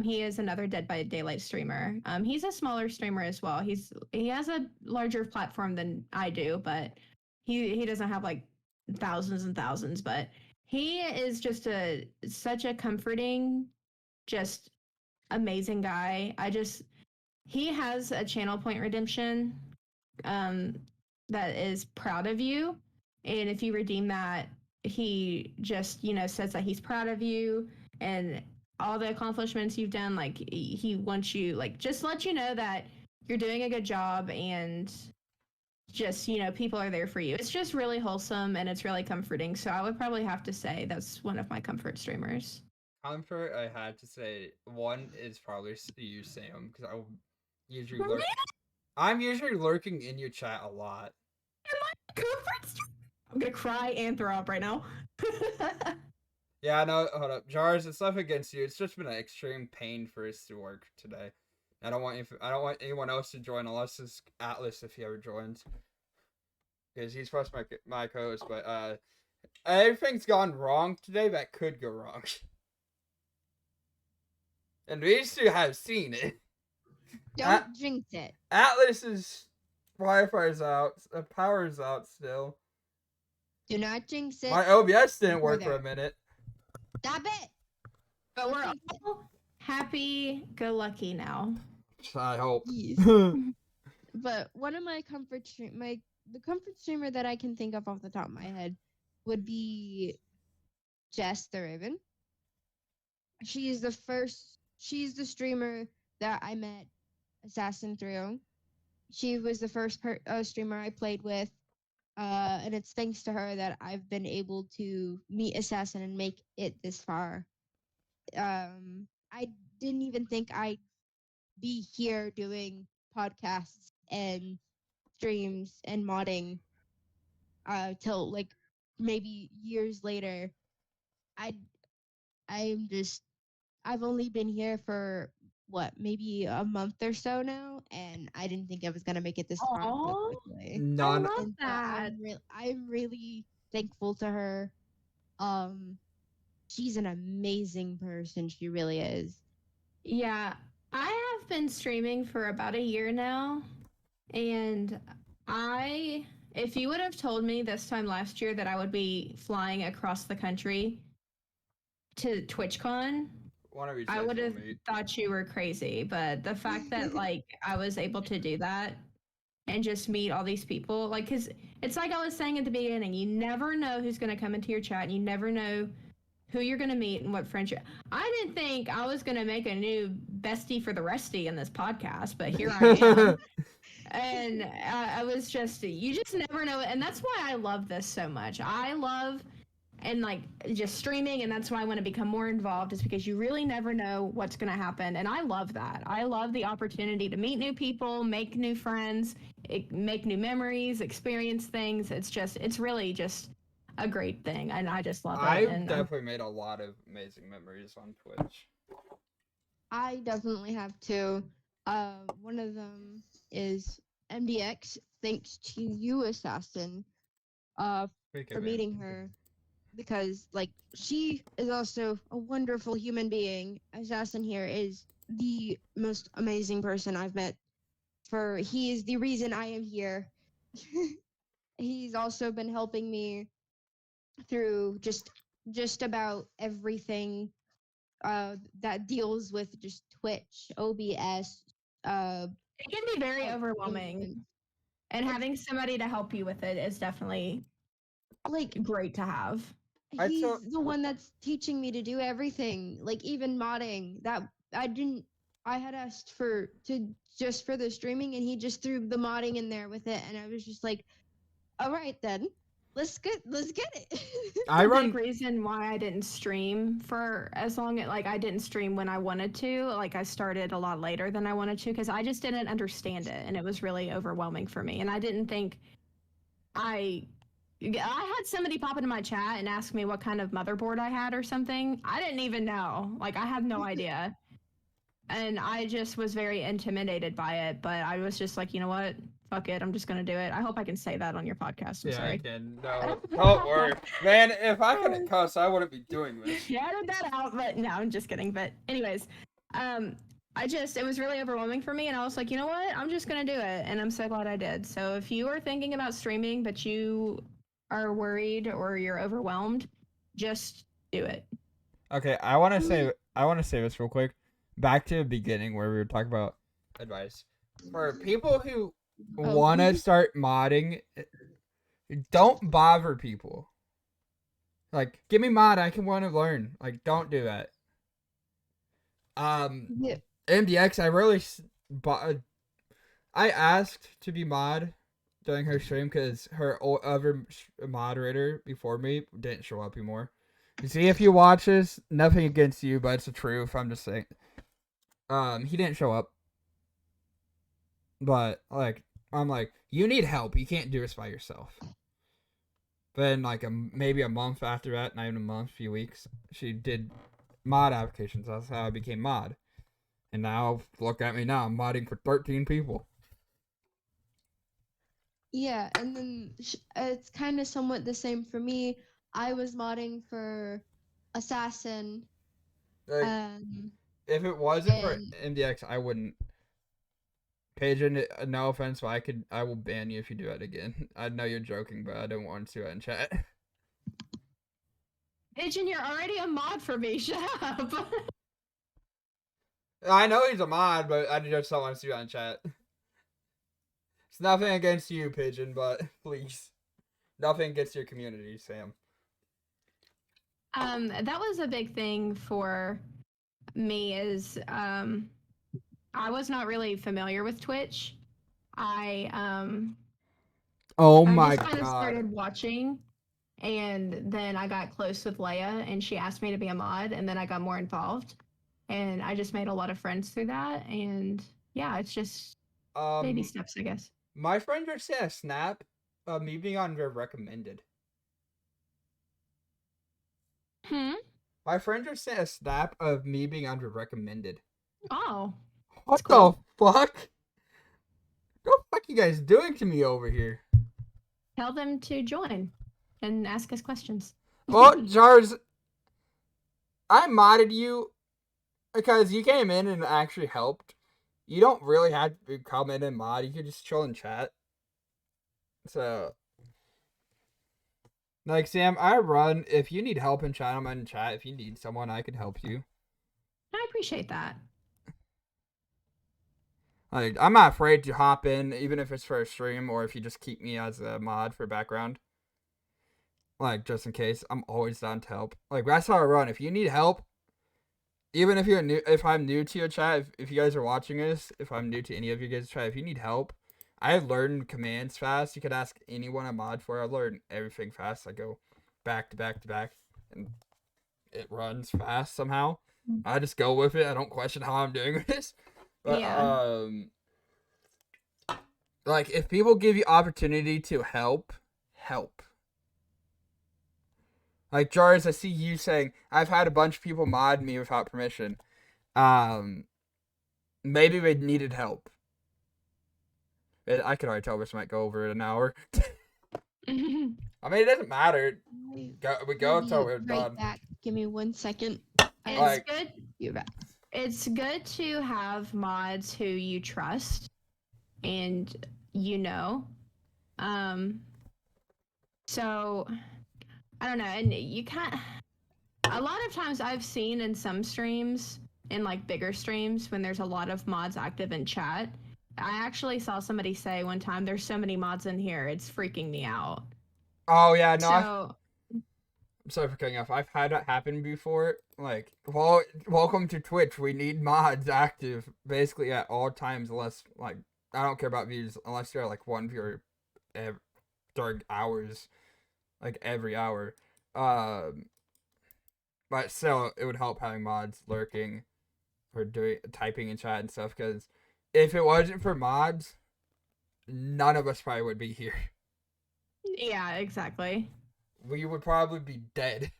He is another Dead by Daylight streamer. He's a smaller streamer as well. He has a larger platform than I do, but he doesn't have like thousands and thousands. But he is just such a comforting, just amazing guy. He has a channel point redemption um, that is proud of you. And if you redeem that, he just, says that he's proud of you and all the accomplishments you've done. Like, he wants you, like, just let you know that you're doing a good job and just, people are there for you. It's just really wholesome and it's really comforting. So I would probably have to say that's one of my comfort streamers. Comfort, I had to say one is probably you, Sam, because I usually lurk. I'm usually lurking in your chat a lot. Comfort streamer? I'm gonna cry and throw up right now. Yeah, no, hold up, Jars. It's nothing against you. It's just been an extreme pain for us to work today. I don't want anyone else to join unless it's Atlas if he ever joins, because he's supposed to be my co-host. But everything's gone wrong today that could go wrong, and these two have seen it. Don't jinx it. Atlas's Wi-Fi's out. Power's out still. Do not jinx it. My OBS didn't We're work for there. a minute. Stop it. But we're all happy go lucky now. I hope. Yes. But one of my the comfort streamer that I can think of off the top of my head would be Jess the Raven. She's the streamer that I met Assassin through. She was the first streamer I played with, and it's thanks to her that I've been able to meet Assassin and make it this far. I didn't even think I'd be here doing podcasts and streams and modding till like maybe years later. I I'm just I've only been here for what, maybe a month or so now, and I didn't think I was gonna make it this far so Aww. quickly. None. I love And so that. I'm really thankful to her. Um, she's an amazing person. She really is. Yeah, I have been streaming for about a year now, and if you would have told me this time last year that I would be flying across the country to TwitchCon, One of you I said would have for me. thought you were crazy. But the fact that like I was able to do that and just meet all these people, like, because it's like I was saying at the beginning, you never know who's going to come into your chat, and you never know who you're going to meet and what friendship. I didn't think I was going to make a new bestie for the resty in this podcast, but here I am. And I was just, you just never know. And that's why I love this so much. I love and like just streaming, and that's why I want to become more involved, is because you really never know what's going to happen. And I love that. I love the opportunity to meet new people, make new friends, make new memories, experience things. It's really just a great thing, and I just love it. I've And definitely made a lot of amazing memories on Twitch. I definitely have two. One of them is MDX. Thanks to you, Assassin, Speak for of it. meeting her. because like she is also a wonderful human being. Assassin here is the most amazing person I've met. He is the reason I am here. He's also been helping me through just about everything that deals with just Twitch, OBS, It can be very overwhelming, and and having somebody to help you with it is definitely like great to have. he's the one that's teaching me to do everything, like even modding. That I had asked for the streaming, and he just threw the modding in there with it, and I was just like, all right then, let's get it. I The run. big reason why I didn't stream for as long as I didn't stream when I wanted to. Like I started a lot later than I wanted to because I just didn't understand it, and it was really overwhelming for me. And I didn't think I had somebody pop into my chat and ask me what kind of motherboard I had or something. I didn't even know. Like I had no idea. And I just was very intimidated by it, but I was just like, you know what? Fuck it. I'm just going to do it. I hope I can say that on your podcast. I'm Yeah, I sorry. can. No, don't worry. Man, if I couldn't cuss, I wouldn't be doing this. Yeah, I did that out, but no, I'm just kidding. But anyways, it was really overwhelming for me, and I was like, you know what? I'm just gonna do it, and I'm so glad I did. So if you are thinking about streaming, but you are worried or you're overwhelmed, just do it. Okay, I want to say this real quick. Back to the beginning where we were talking about advice. For people who want to start modding, don't bother people. Like, give me mod, I can want to learn. Like, don't do that. Yeah. MDX, I asked to be mod during her stream because her other moderator before me didn't show up anymore. You see, if you watch this, nothing against you, but it's the truth. I'm just saying. He didn't show up. But like, I'm like, you need help. You can't do this by yourself. Then like maybe a month after that, not even a month, few weeks, she did mod applications. That's how I became mod. And now look at me now. I'm modding for 13 people. Yeah, and then it's kind of somewhat the same for me. I was modding for Assassin. Like, if it wasn't for And MDX, I wouldn't. Paige, no offense, but I will ban you if you do that again. I know you're joking, but I don't want to do that in chat. Pigeon, you're already a mod for me. Shut up. I know he's a mod, but I just don't want to do that in chat. It's nothing against you, Pigeon, but please. Nothing against your community, Sam. That was a big thing for me is I was not really familiar with Twitch. I Oh I my just kind of god. started watching, and then I got close with Leia, and she asked me to be a mod, and then I got more involved, and I just made a lot of friends through that, and yeah, it's just baby steps, I guess. My friend just sent a snap of me being on their recommended. My friend just sent a snap of me being under recommended. Oh. What cool. the fuck? What the fuck you guys doing to me over here? Tell them to join and ask us questions. Well, Jars, I modded you because you came in and actually helped. You don't really have to come in and mod. You can just chill and chat. So, like, Sam, I run. If you need help in chat, I'm in chat. If you need someone, I can help you. I appreciate that. Like, I'm not afraid to hop in, even if it's for a stream or if you just keep me as a mod for background. Like, just in case, I'm always down to help. Like, that's how I run. If you need help, even if you're new, if I'm new to your chat, if you guys are watching this, if I'm new to any of you guys' chat, if you need help, I learn commands fast. You could ask anyone I'm mod for. I learn everything fast. I go back to back to back, and it runs fast somehow. I just go with it. I don't question how I'm doing this. But, yeah. Like, if people give you opportunity to help, help. Like, Jars, I see you saying, I've had a bunch of people mod me without permission. Maybe they needed help. I could already tell this might go over an hour. I mean, it doesn't matter. We go I'll until be we're right done. back. Give me 1 second. It's Like- good. You're back. It's good to have mods who you trust and you know. So I don't know, and you can't. A lot of times I've seen in some streams, in like bigger streams, when there's a lot of mods active in chat. I actually saw somebody say one time, "There's so many mods in here, it's freaking me out." Oh yeah, no. So I'm sorry for cutting off. I've had that happen before. Like, welcome to Twitch. We need mods active basically at all times, unless like I don't care about views unless you're like one viewer during hours, like every hour. But still, it would help having mods lurking or typing in chat and stuff. Because if it wasn't for mods, none of us probably would be here. yeah, exactly. We would probably be dead.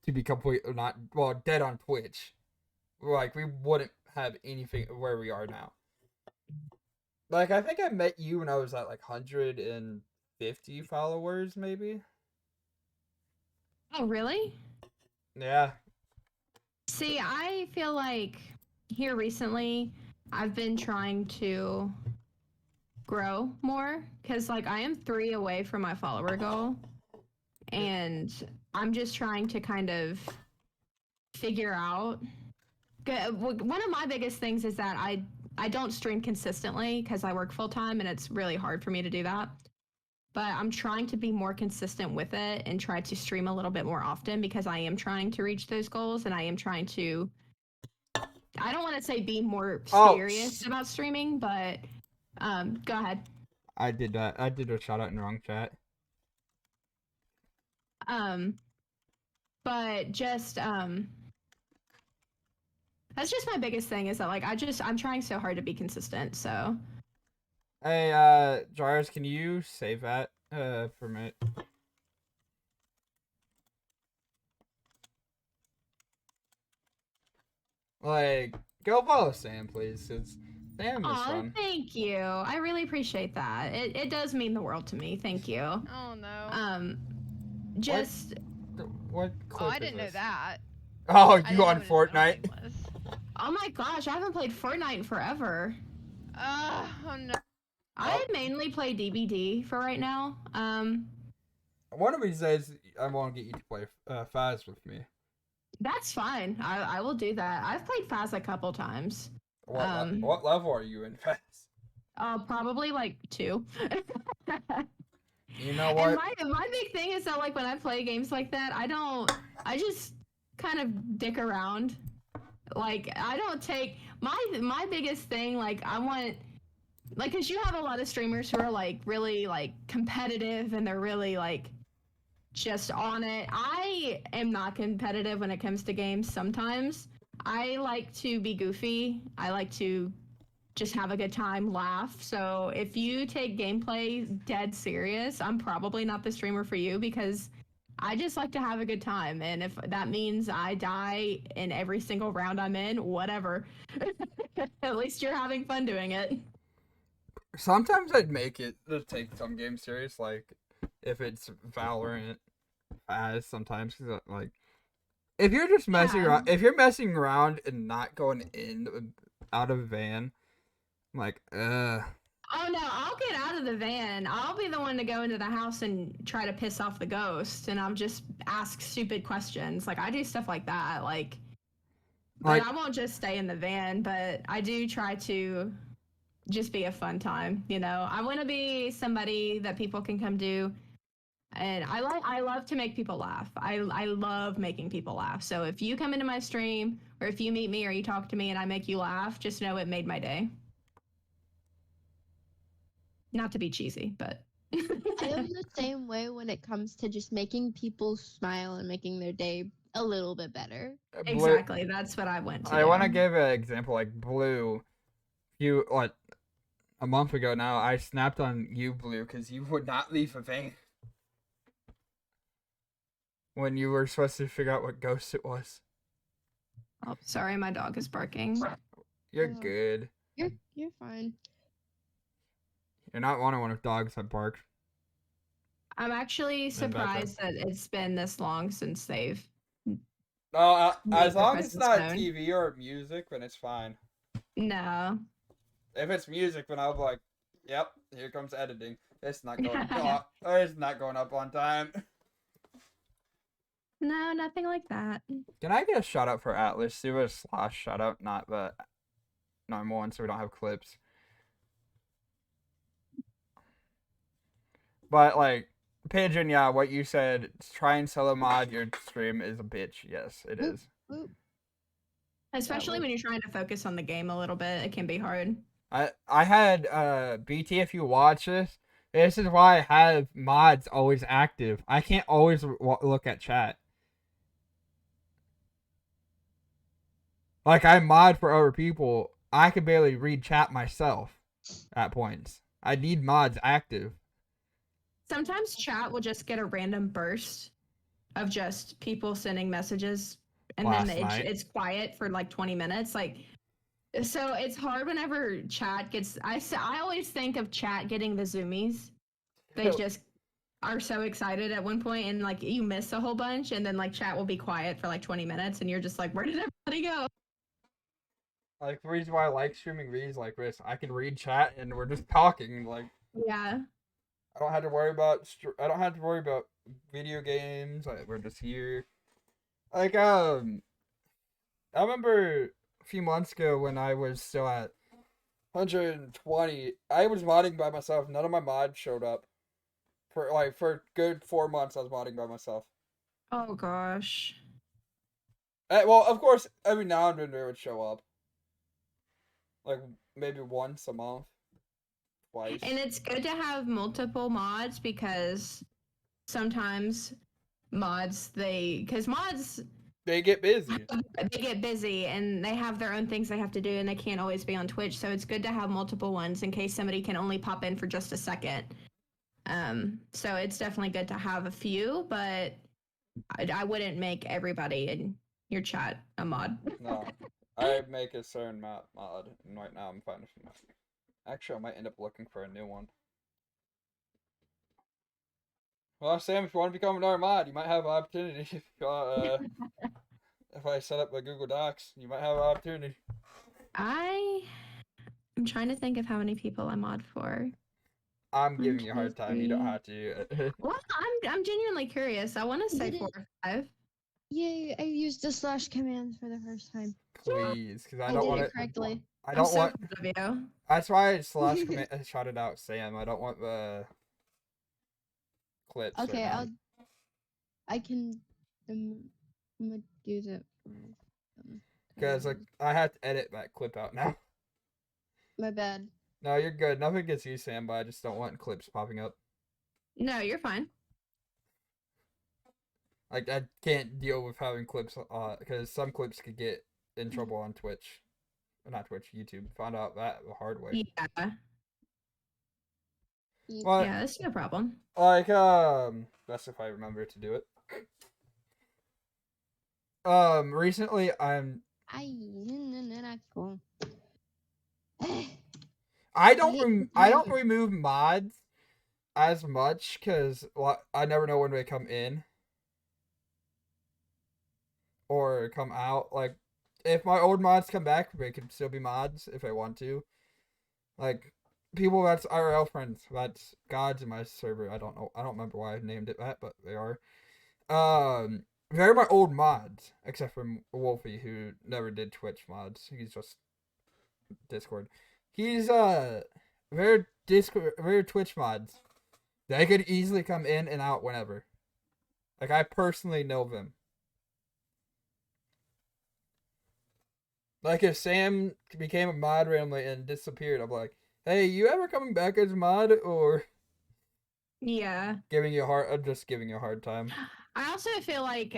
To be completely dead on Twitch. Like, we wouldn't have anything where we are now. Like, I think I met you when I was at like 150 followers, maybe. Oh, really? Yeah. See, I feel like here recently, I've been trying to grow more because, like, I am 3 away from my follower goal, and I'm just trying to kind of figure out. One of my biggest things is that I don't stream consistently because I work full time and it's really hard for me to do that. But I'm trying to be more consistent with it and try to stream a little bit more often because I am trying to reach those goals and I am trying to. I don't want to say be more serious about streaming, but go ahead. I did that. I did a shout out in the wrong chat. But just that's just my biggest thing is that like I'm trying so hard to be consistent. So Hey, Jars, can you save that for a minute? Like, go follow Sam, please. Sam is fun. Thank you. I really appreciate that. It does mean the world to me. Thank you. Oh no. Just what clip I didn't know that. Oh, I you didn't know on what his Fortnite? name was. oh my gosh, I haven't played Fortnite in forever. Oh no. I mainly play DBD for right now. One of these days, I want to get you to play Faz with me. That's fine. I will do that. I've played Faz a couple times. What level are you in Faz? Probably like 2. You know what? And my big thing is that like when I play games like that, I just kind of dick around. Like I don't take my biggest thing, like I want, like, cause you have a lot of streamers who are like really like competitive and they're really like just on it. I am not competitive when it comes to games sometimes. I like to be goofy. I like to just have a good time, laugh. So if you take gameplay dead serious, I'm probably not the streamer for you because I just like to have a good time. And if that means I die in every single round I'm in, whatever. At least you're having fun doing it. Sometimes I'd make it to take some games serious, like if it's Valorant, Faz. Sometimes, cause like if you're just messing around, if you're messing around and not going in out of a van, I'm like, Oh no, I'll get out of the van. I'll be the one to go into the house and try to piss off the ghost, and I'll just ask stupid questions. Like I do stuff like that. But I won't just stay in the van. But I do try to just be a fun time. You know, I want to be somebody that people can come to, and I love to make people laugh. I love making people laugh. So if you come into my stream, or if you meet me, or you talk to me, and I make you laugh, just know it made my day. Not to be cheesy, but I am the same way when it comes to just making people smile and making their day a little bit better. Exactly, that's what I went to. I want to give an example, like Blue. A month ago now, I snapped on you, Blue, because you would not leave a van when you were supposed to figure out what ghost it was. Oh, sorry, my dog is barking. You're good. You're fine. You're not one of dogs that bark. I'm actually Then back up. surprised that it's been this long since they've No, as made their long as it's presence not known. TV or music, then it's fine. No. If it's music, then I'll be like, "Yep, here comes editing. It's not going up. It's not going up on time." No, nothing like that. Can I get a shout out for Atlas? Do a slash shout out, not the normal one, so we don't have clips. But like, Pigeon, yeah, what you said, try and solo mod your stream is a bitch. Yes, it is. Oop. Especially when you're trying to focus on the game a little bit, it can be hard. I had BT, if you watch this is why I have mods always active. I can't always look at chat. Like, I mod for other people. I can barely read chat myself at points. I need mods active. Sometimes chat will just get a random burst of just people sending messages, and Last then night. it's quiet for like 20 minutes. Like, so it's hard whenever chat gets. I always think of chat getting the zoomies. They just are so excited at one point, and like you miss a whole bunch, and then like chat will be quiet for like 20 minutes, and you're just like, where did everybody go? Like, the reason why I like streaming reads like this, I can read chat and we're just talking. Like, Yeah. I don't have to worry about video games. Like, we're just here. Like, I remember a few months ago when I was still at 120. I was modding by myself. None of my mods showed up for a good 4 months. I was modding by myself. Oh gosh. Well, of course, every now and then they would show up. Like, maybe once a month, twice. And it's good to have multiple mods because sometimes mods they get busy. they get busy and they have their own things they have to do and they can't always be on Twitch. So it's good to have multiple ones in case somebody can only pop in for just a second. So it's definitely good to have a few, but I wouldn't make everybody in your chat a mod. No. I make a certain mod, and right now I'm finding some. Actually, I might end up looking for a new one. Well, Sam, if you want to become another mod, you might have an opportunity. If I set up my Google Docs, you might have an opportunity. I'm trying to think of how many people I mod for. I'm giving you a hard time. You don't have to. Well, I'm genuinely curious. I want to say 4 or 5. Yay! I used the slash command for the first time. Please, because I I don't did want it correctly. I don't want. So proud of you. That's why I slash command shouted out Sam. I don't want the clips. Okay, right now. I can do that. Because like I have to edit that clip out now. My bad. No, you're good. Nothing against you, Sam, but I just don't want clips popping up. No, you're fine. Like, I can't deal with having clips, because some clips could get in trouble on Twitch. Not Twitch, YouTube. Found out that the hard way. Yeah. But, Yeah, that's no problem. like, that's if I remember to do it. Recently, I don't remove mods as much, because I never know when they come in. Or come out. Like, if my old mods come back, they can still be mods if I want to. Like, people that's IRL friends, that's gods in my server. I don't remember why I named it that, but they are. They're my old mods, except for Wolfie, who never did Twitch mods. He's just Discord. He's they're Twitch mods. They could easily come in and out whenever. Like, I personally know them. Like, if Sam became a mod randomly and disappeared, I'm like, hey, you ever coming back as a mod, or Yeah. I'm just giving you a hard time. I also feel like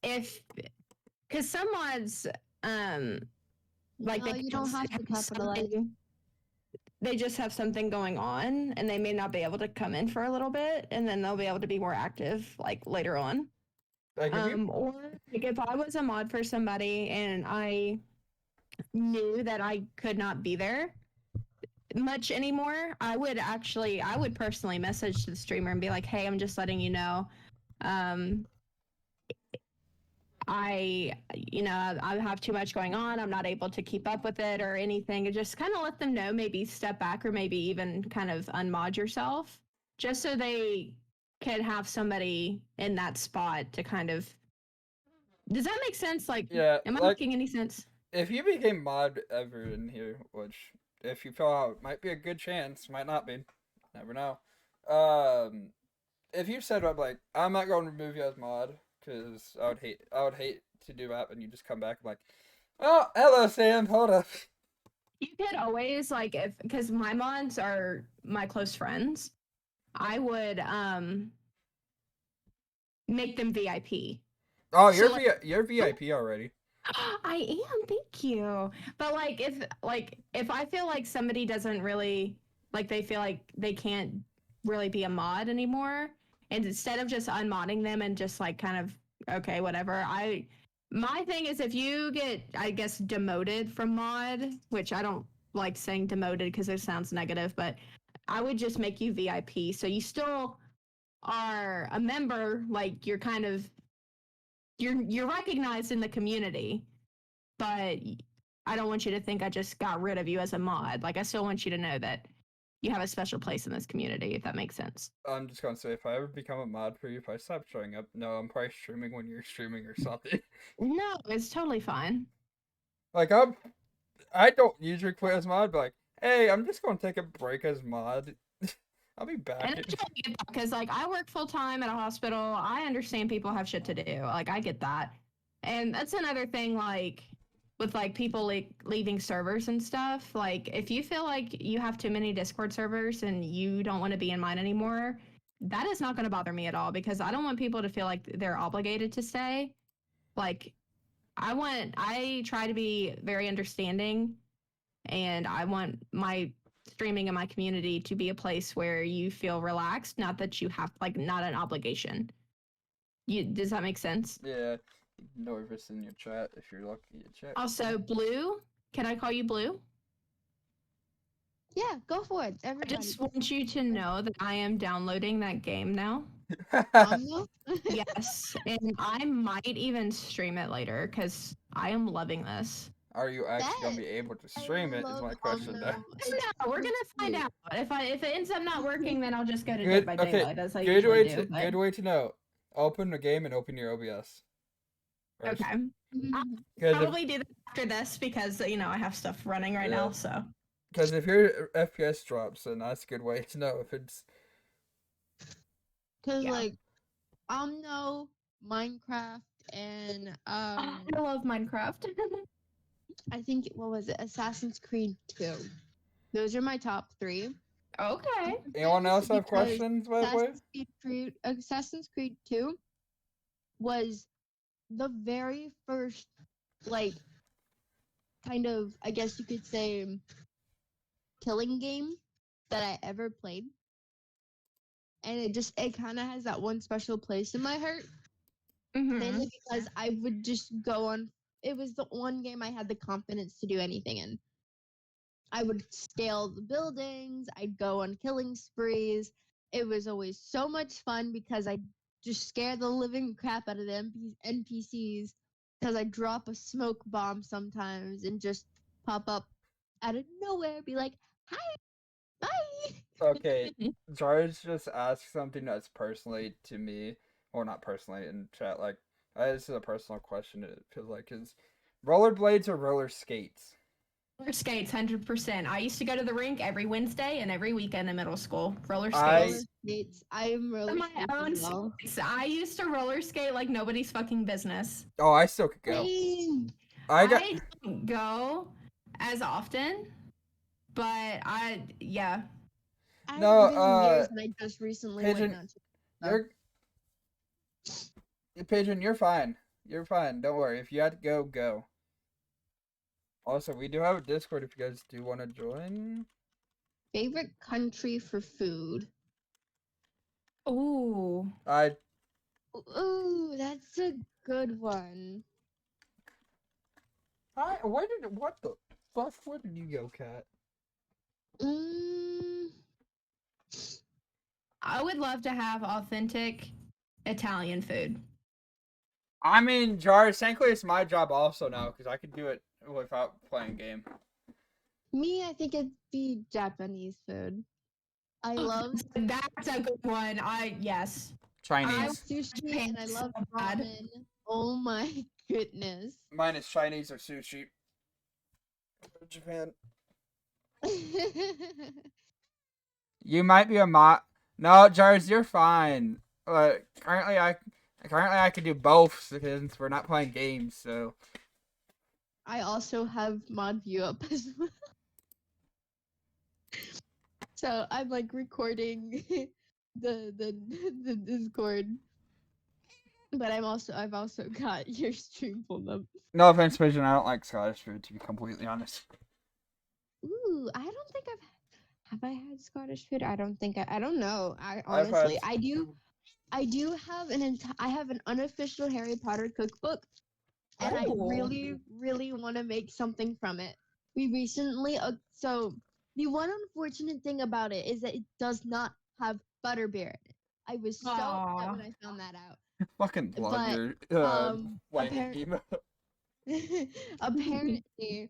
because some mods, like No, you don't have to capitalize. They just have something going on, and they may not be able to come in for a little bit, and then they'll be able to be more active, like later on. Like, Or like if I was a mod for somebody and I knew that I could not be there, much anymore. I would personally message the streamer and be like, "Hey, I'm just letting you know, um, I have too much going on. I'm not able to keep up with it or anything." And just kind of let them know, maybe step back or maybe even kind of unmod yourself, just so they can have somebody in that spot to kind of. Does that make sense? Like, Yeah, am I like making any sense? if you became mod ever in here, which if you fill out might be a good chance, might not be, never know. Um, if you said like I'm not going to remove you as mod because I would hate to do that and you just come back like, oh hello Sam, hold up. You could always like if because my mods are my close friends, I would make them VIP. Oh, So you're VIP already. I am, thank you. But like if I feel like somebody doesn't really like they feel like they can't really be a mod anymore, and instead of just unmodding them and just like kind of okay, whatever, my thing is if you get I guess demoted from mod, which I don't like saying demoted because it sounds negative, but I would just make you VIP. So you still are a member, like you're kind of you're recognized in the community, but I don't want you to think I just got rid of you as a mod. Like I still want you to know that you have a special place in this community, if that makes sense. I'm just gonna say if I ever become a mod for you, if I stop showing up, no, I'm probably streaming when you're streaming or something. No, it's totally fine. Like I don't usually quit as mod, but like, hey, I'm just gonna take a break as mod. I'll be And back. I totally get that because like I work full time at a hospital. I understand people have shit to do. Like I get that. And that's another thing like with like people like leaving servers and stuff. Like if you feel like you have too many Discord servers and you don't want to be in mine anymore, that is not going to bother me at all because I don't want people to feel like they're obligated to stay. Like I try to be very understanding and I want my streaming and my community to be a place where you feel relaxed, not that you have like not an obligation. Does that make sense? Yeah, ignore this in your chat if you're lucky to chat. Also, Blue, can I call you Blue? Yeah, go for it, I everybody. just want you to know that I am downloading that game now. Omno? Yes, and I might even stream it later because I am loving this. Are you actually gonna Bet. be able to I stream it? Is love my question Omno. there. No, we're gonna find out. If it ends up not working, then I'll just go to Dead Good. by Okay. Daylight as I Good usually way do. to But good way to know. Open the game and open your OBS first. okay, I'll Because probably do that after this because I have stuff running right now. So if your FPS drops, then that's a good way to know if it's. Cause yeah. like Omno, Minecraft, and I love Minecraft. I think what was it? Assassin's Creed 2. Those are my top 3. Okay. Anyone else have Because questions? By the way. Assassin's Creed 2 was the very first, like, kind of, I guess you could say, killing game that I ever played. And it kind of has that one special place in my heart. Mm-hmm. Mainly because I would just go on. It was the one game I had the confidence to do anything in. I would scale the buildings. I'd go on killing sprees. It was always so much fun because I just scare the living crap out of the NPCs because I drop a smoke bomb sometimes and just pop up out of nowhere, be like, "Hi, bye." Okay, George just asked something that's personally to me, or not personally in chat. Like, this is a personal question. It feels like is rollerblades or roller skates. Roller skates, 100%. I used to go to the rink every Wednesday and every weekend in middle school. Roller I skates. Skates. I'm roller My skates own as well. skates. I used to roller skate like nobody's fucking business. oh I still could go. Same. I got I don't go as often, but yeah. I no. haven't been in years, and I just recently Pigeon, went on to. you're Pigeon. You're fine. You're fine. Don't worry. If you had to go, go. Also, we do have a Discord if you guys do want to join. Favorite country for food? Ooh. Ooh, that's a good one. What the fuck? Where did you go, Cat? Mm, I would love to have authentic Italian food. I mean, Jars, thankfully it's my job also now because I could do it without playing game. me, I think it'd be Japanese food. I love That's a good one. Yes. I Chinese. sushi Japan and I love so bad. ramen. Oh my goodness. Mine is Chinese or sushi. Japan. You might be a No, Jars, you're fine. Currently I could do both since we're not playing games. So I also have mod view up as well. So I'm like recording the Discord. But I've also got your stream pulled up. no offense, Pigeon. I don't like Scottish food to be completely honest. Ooh, I don't think have I had Scottish food? I don't think I don't know. I I've had- honestly I do have I have an unofficial Harry Potter cookbook, and I Oh. really want to make something from it. We recently so the one unfortunate thing about it is that it does not have butterbeer in it. I was so upset Aw. when I found that out. Fucking love But your white apparently name. apparently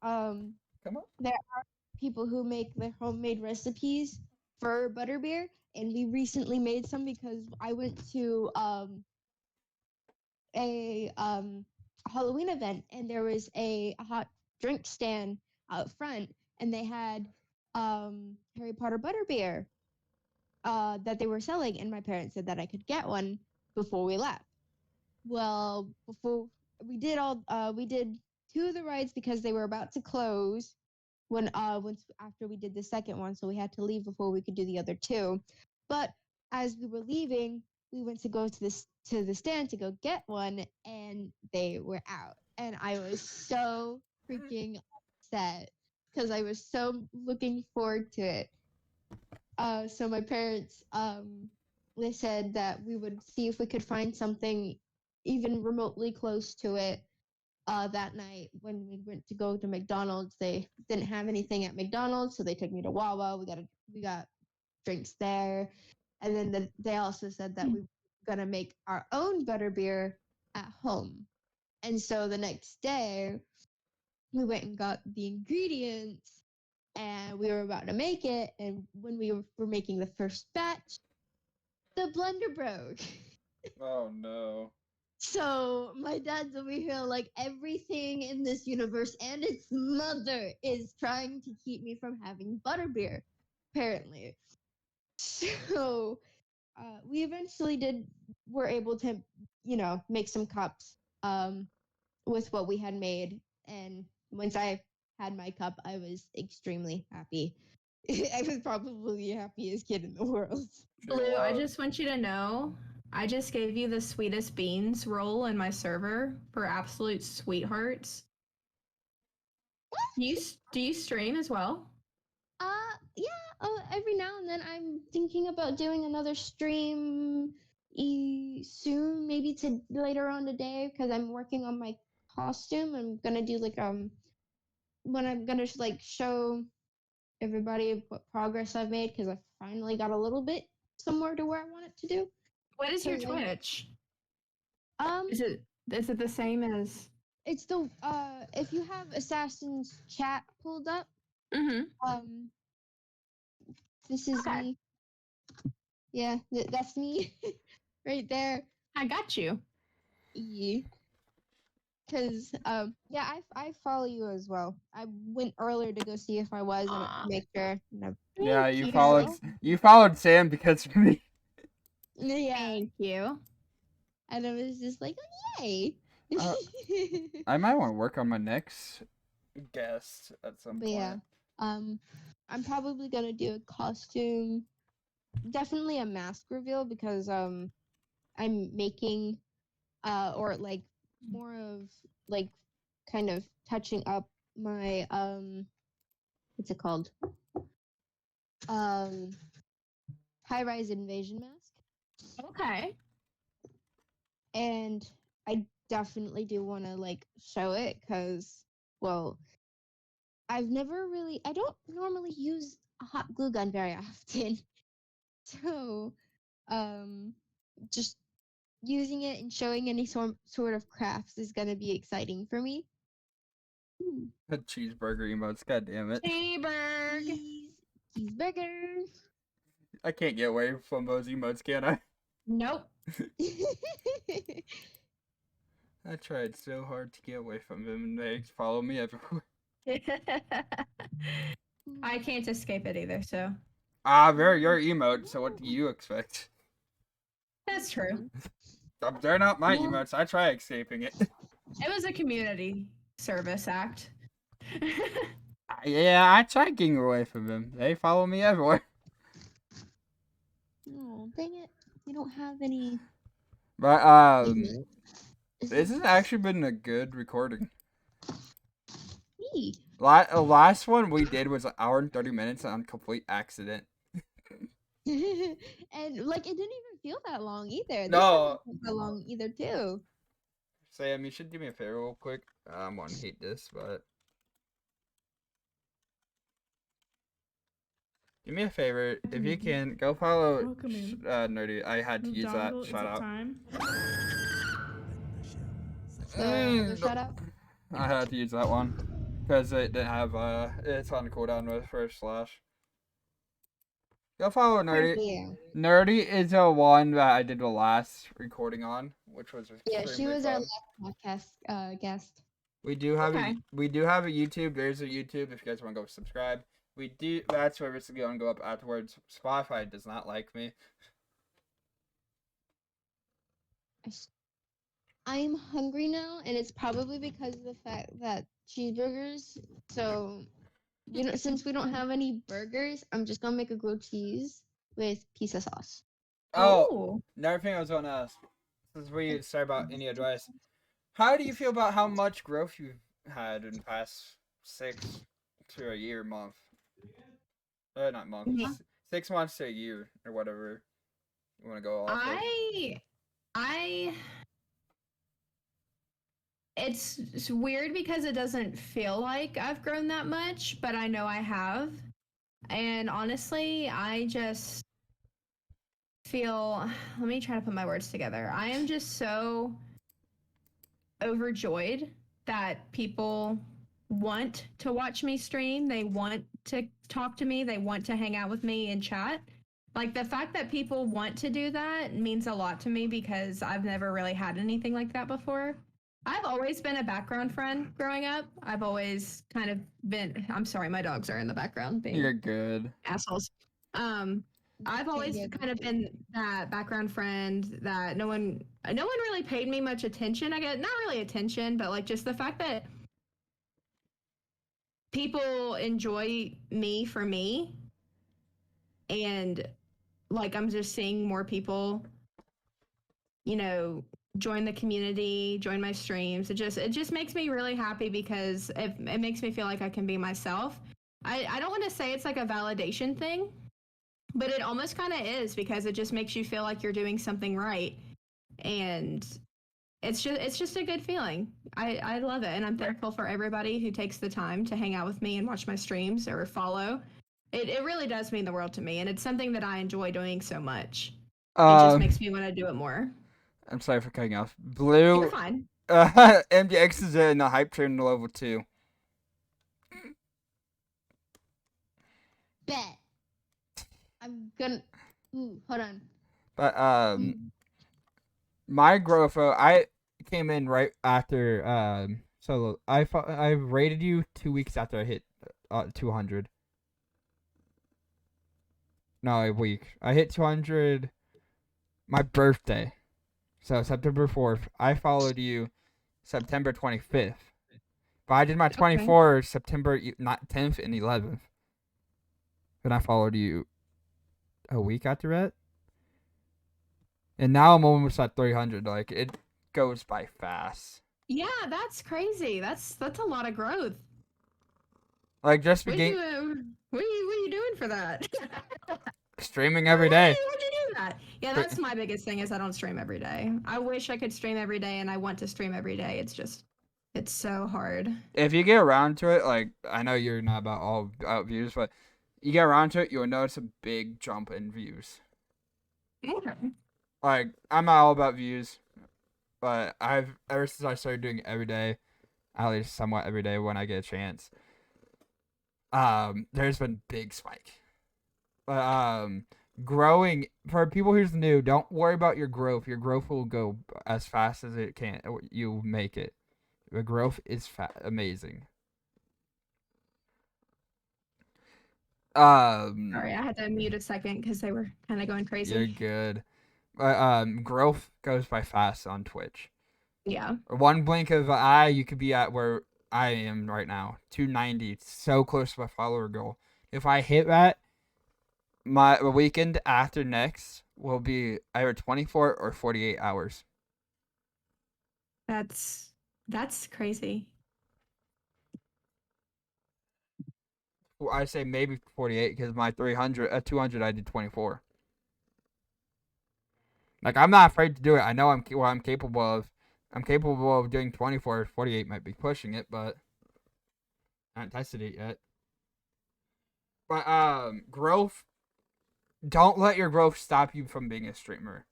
Come on. there are people who make their homemade recipes for butterbeer, and we recently made some because I went to a Halloween event, and there was a hot drink stand out front, and they had Harry Potter butterbeer that they were selling, and my parents said that I could get one before we left. Well, before we did two of the rides because they were about to close once after we did the second one, so we had to leave before we could do the other two. But as we were leaving, we went to go to the stand to go get one, and they were out, and I was so freaking upset because I was so looking forward to it. So my parents they said that we would see if we could find something even remotely close to it that night when we went to go to McDonald's. They didn't have anything at McDonald's, so they took me to Wawa. We got drinks there, and then they also said that we were gonna make our own butterbeer at home. And so the next day, we went and got the ingredients, and we were about to make it. And when we were making the first batch, the blender broke. Oh no. So my dad's over here like everything in this universe and its mother is trying to keep me from having butterbeer, apparently. So we eventually were able to, make some cups with what we had made. And once I had my cup, I was extremely happy. I was probably the happiest kid in the world. Blue, I just want you to know, I just gave you the sweetest beans roll in my server for absolute sweethearts. Do you stream as well? Yeah. Every now and then I'm thinking about doing another stream soon, maybe to later on today, because I'm working on my costume. I'm gonna do like when I'm gonna like show everybody what progress I've made because I finally got a little bit somewhere to where I want it to do. What is your 'Cause Twitch? Um, Is it the same as? it's the if you have Assassin's Chat pulled up, Mm-hmm. this is Okay. me. Yeah, that's me right there. I got you. Yeah. Cause yeah, I follow you as well. I went earlier to go see if I was and Aw. make sure. No. Yeah, Thank you followed Sam because of me. Yeah, Thank you. and I was just like, oh, yay. I might want to work on my next guest at some But point. yeah, I'm probably gonna do a costume, definitely a mask reveal because I'm making or like more of like kind of touching up my what's it called um high rise invasion mask, Okay. and I definitely do want to like show it because well I don't normally use a hot glue gun very often. So, just using it and showing any sort of crafts is gonna be exciting for me. The cheeseburger emotes, god damn it. Cheeseburger. Cheeseburger. I can't get away from those emotes, can I? Nope. I tried so hard to get away from them, and they follow me everywhere. I can't escape it either, so. They're your emote, so what do you expect? That's true. They're not my Well- emotes, I try escaping it. It was a community service act. Yeah, I try getting away from them. They follow me everywhere. Oh, dang it. We don't have any. But, emotes. this has actually been a good recording. Me. Last one we did was an hour and 30 minutes on complete accident. And like it didn't even feel that long either. This No. hasn't felt that long either too. Sam, you should do me a favor real quick. I'm gonna hate this, but do me a favor if you can go follow Welcome in. Nerdy. I had to use that McDonald, shout is it out. time? The shout out. I had to use that one because it didn't have it's on cooldown with first slash. Go follow Nerdy. Yeah. Nerdy is the one that I did the last recording on, which was Yeah, she extremely was our fun. last podcast guest. We do have Okay. we do have a YouTube. There's a YouTube if you guys want to go subscribe. We do. That's where it's going to go up afterwards. Spotify does not like me. I'm hungry now, and it's probably because of the fact that cheeseburgers. So, since we don't have any burgers, I'm just gonna make a grilled cheese with pizza sauce. Oh, another thing I was going to ask. Since we start about any advice, how do you feel about how much growth you've had in the past 6 to a year, month? Not month. Yeah. 6 months to a year or whatever you want to go off of. It's weird because it doesn't feel like I've grown that much, but I know I have. And honestly, I just feel, let me try to put my words together. I am just so overjoyed that people want to watch me stream. They want to talk to me. They want to hang out with me and chat. Like, the fact that people want to do that means a lot to me because I've never really had anything like that before. I've always been a background friend growing up. I've always kind of been, I'm sorry, my dogs are in the background being You're good. assholes. I've always kind of been that background friend that no one really paid me much attention. I get not really attention, but like just the fact that people enjoy me for me, and like I'm just seeing more people, join the community, join my streams. It just makes me really happy because it makes me feel like I can be myself. I don't want to say it's like a validation thing, but it almost kind of is because it just makes you feel like you're doing something right, and it's just a good feeling. I love it, and I'm thankful for everybody who takes the time to hang out with me and watch my streams or follow. It really does mean the world to me, and it's something that I enjoy doing so much. It just makes me want to do it more. I'm sorry for cutting off. Blue. You're fine. MDX is in the hype train level 2. Bet. I'm gonna. Ooh, hold on. But my growth, I came in right after so I rated you 2 weeks after I hit 200. No, a week. I hit 200 my birthday. So September 4th. I followed you September 25th. But I did my 24 September not 10th and 11th. And I followed you a week after that. And now I'm almost at 300. Like, it goes by fast. Yeah, that's crazy. That's a lot of growth. Like, just What are beginning you doing for that? streaming every day. Why would you do that? Yeah, that's my biggest thing is I don't stream every day. I wish I could stream every day, and I want to stream every day. It's just It's so hard. If you get around to it, like I know you're not about all about views, but you get around to it, you'll notice a big jump in views. Okay. Like I'm not all about views, but I've ever since I started doing it every day, at least somewhat every day when I get a chance. There's been big spike. But growing for people who's new, don't worry about your growth. Your growth will go as fast as it can. You make it. The growth is amazing. Sorry, I had to mute a second because they were kind of going crazy. You're good. But growth goes by fast on Twitch. Yeah. One blink of an eye, you could be at where I am right now, 290. So close to my follower goal. If I hit that, my weekend after next will be either 24 or 48 hours. That's crazy. Well, I say maybe 48 because my 200, I did 24. Like I'm not afraid to do it. I know what I'm capable of. I'm capable of doing 24. 48 might be pushing it, but I haven't tested it yet. But growth. Don't let your growth stop you from being a streamer.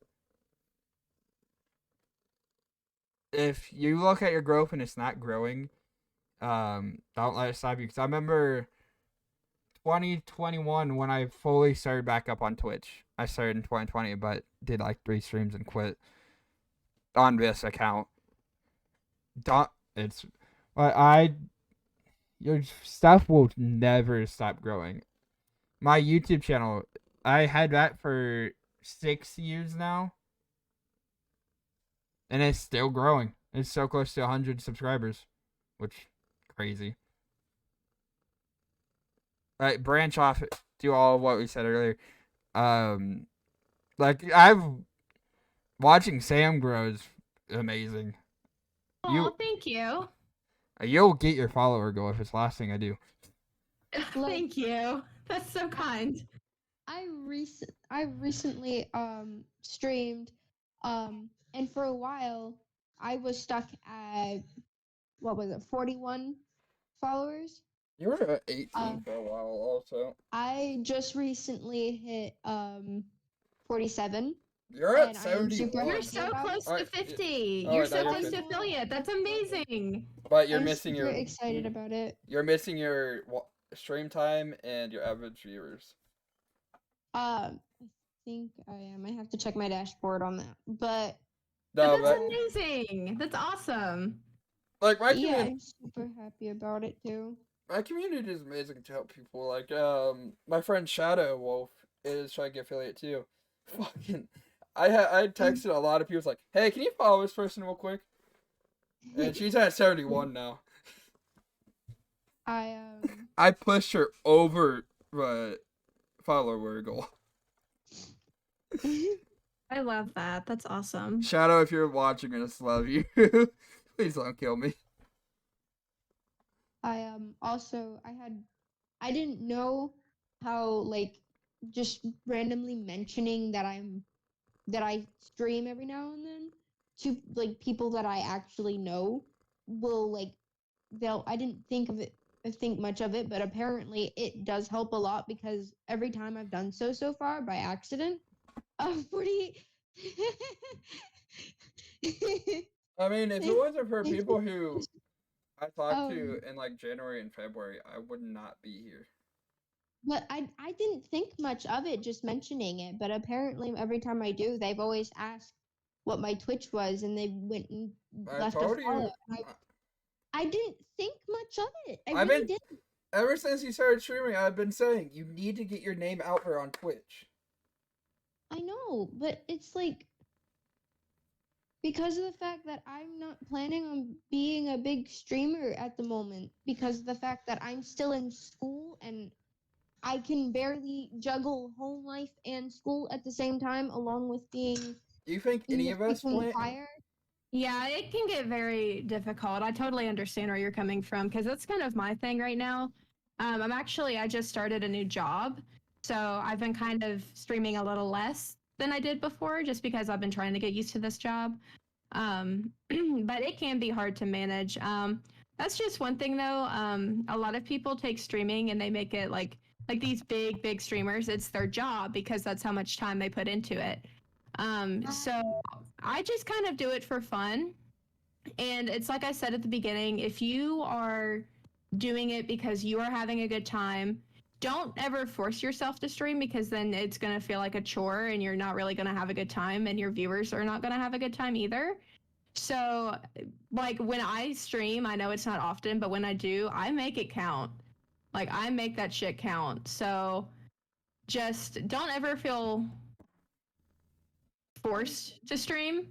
If you look at your growth and it's not growing, don't let it stop you. Because I remember 2021 when I fully started back up on Twitch. I started in 2020, but did like 3 streams and quit on this account. Don't it's but your stuff will never stop growing. My YouTube channel, I had that for 6 years now, and it's still growing. It's so close to 100 subscribers, which crazy. Right, branch off, do all of what we said earlier. Like I've watching Sam grow is amazing. Oh, thank you. You'll get your follower goal if it's the last thing I do. Thank you. That's so kind. I recently streamed and for a while I was stuck at what was it 41 followers. You were at 18 for a while also. I just recently hit 47. You're at and I am 71. super You're happy so about close it. to 50. Oh, You're wait, so no, close you're to good. affiliate. That's amazing. But you're I'm missing super your excited about it. You're missing your stream time and your average viewers. I think I am. I have to check my dashboard on that. But No, that's amazing. That's awesome. Like my yeah, I'm super happy about it too. My community is amazing to help people. Like my friend Shadow Wolf is trying to get affiliate too. Fucking, I texted a lot of people. It's like, hey, can you follow this person real quick? And she's at 71 now. I pushed her over follower goal. I love that. That's awesome. Shadow, if you're watching, I just love you. Please don't kill me. I didn't know how like just randomly mentioning that I stream every now and then to like people that I actually know will like I didn't think much of it, but apparently it does help a lot because every time I've done so far by accident, 40. I mean, if it wasn't for people who I talked to in like January and February, I would not be here. But I didn't think much of it just mentioning it, but apparently every time I do, they've always asked what my Twitch was, and they went and left a follow. I didn't think much of it. I really didn't. Ever since you started streaming, I've been saying you need to get your name out there on Twitch. I know, but it's like because of the fact that I'm not planning on being a big streamer at the moment, because of the fact that I'm still in school and I can barely juggle home life and school at the same time, along with being. Do you think any of us plan? Yeah, it can get very difficult. I totally understand where you're coming from because that's kind of my thing right now. I just started a new job, so I've been kind of streaming a little less than I did before just because I've been trying to get used to this job. But it can be hard to manage. That's just one thing though. A lot of people take streaming and they make it like these big streamers. It's their job because that's how much time they put into it. So I just kind of do it for fun. And it's like I said at the beginning, if you are doing it because you are having a good time, don't ever force yourself to stream because then it's going to feel like a chore and you're not really going to have a good time and your viewers are not going to have a good time either. So, like when I stream, I know it's not often, but when I do, I make it count. Like I make that shit count. So, just don't ever feel forced to stream.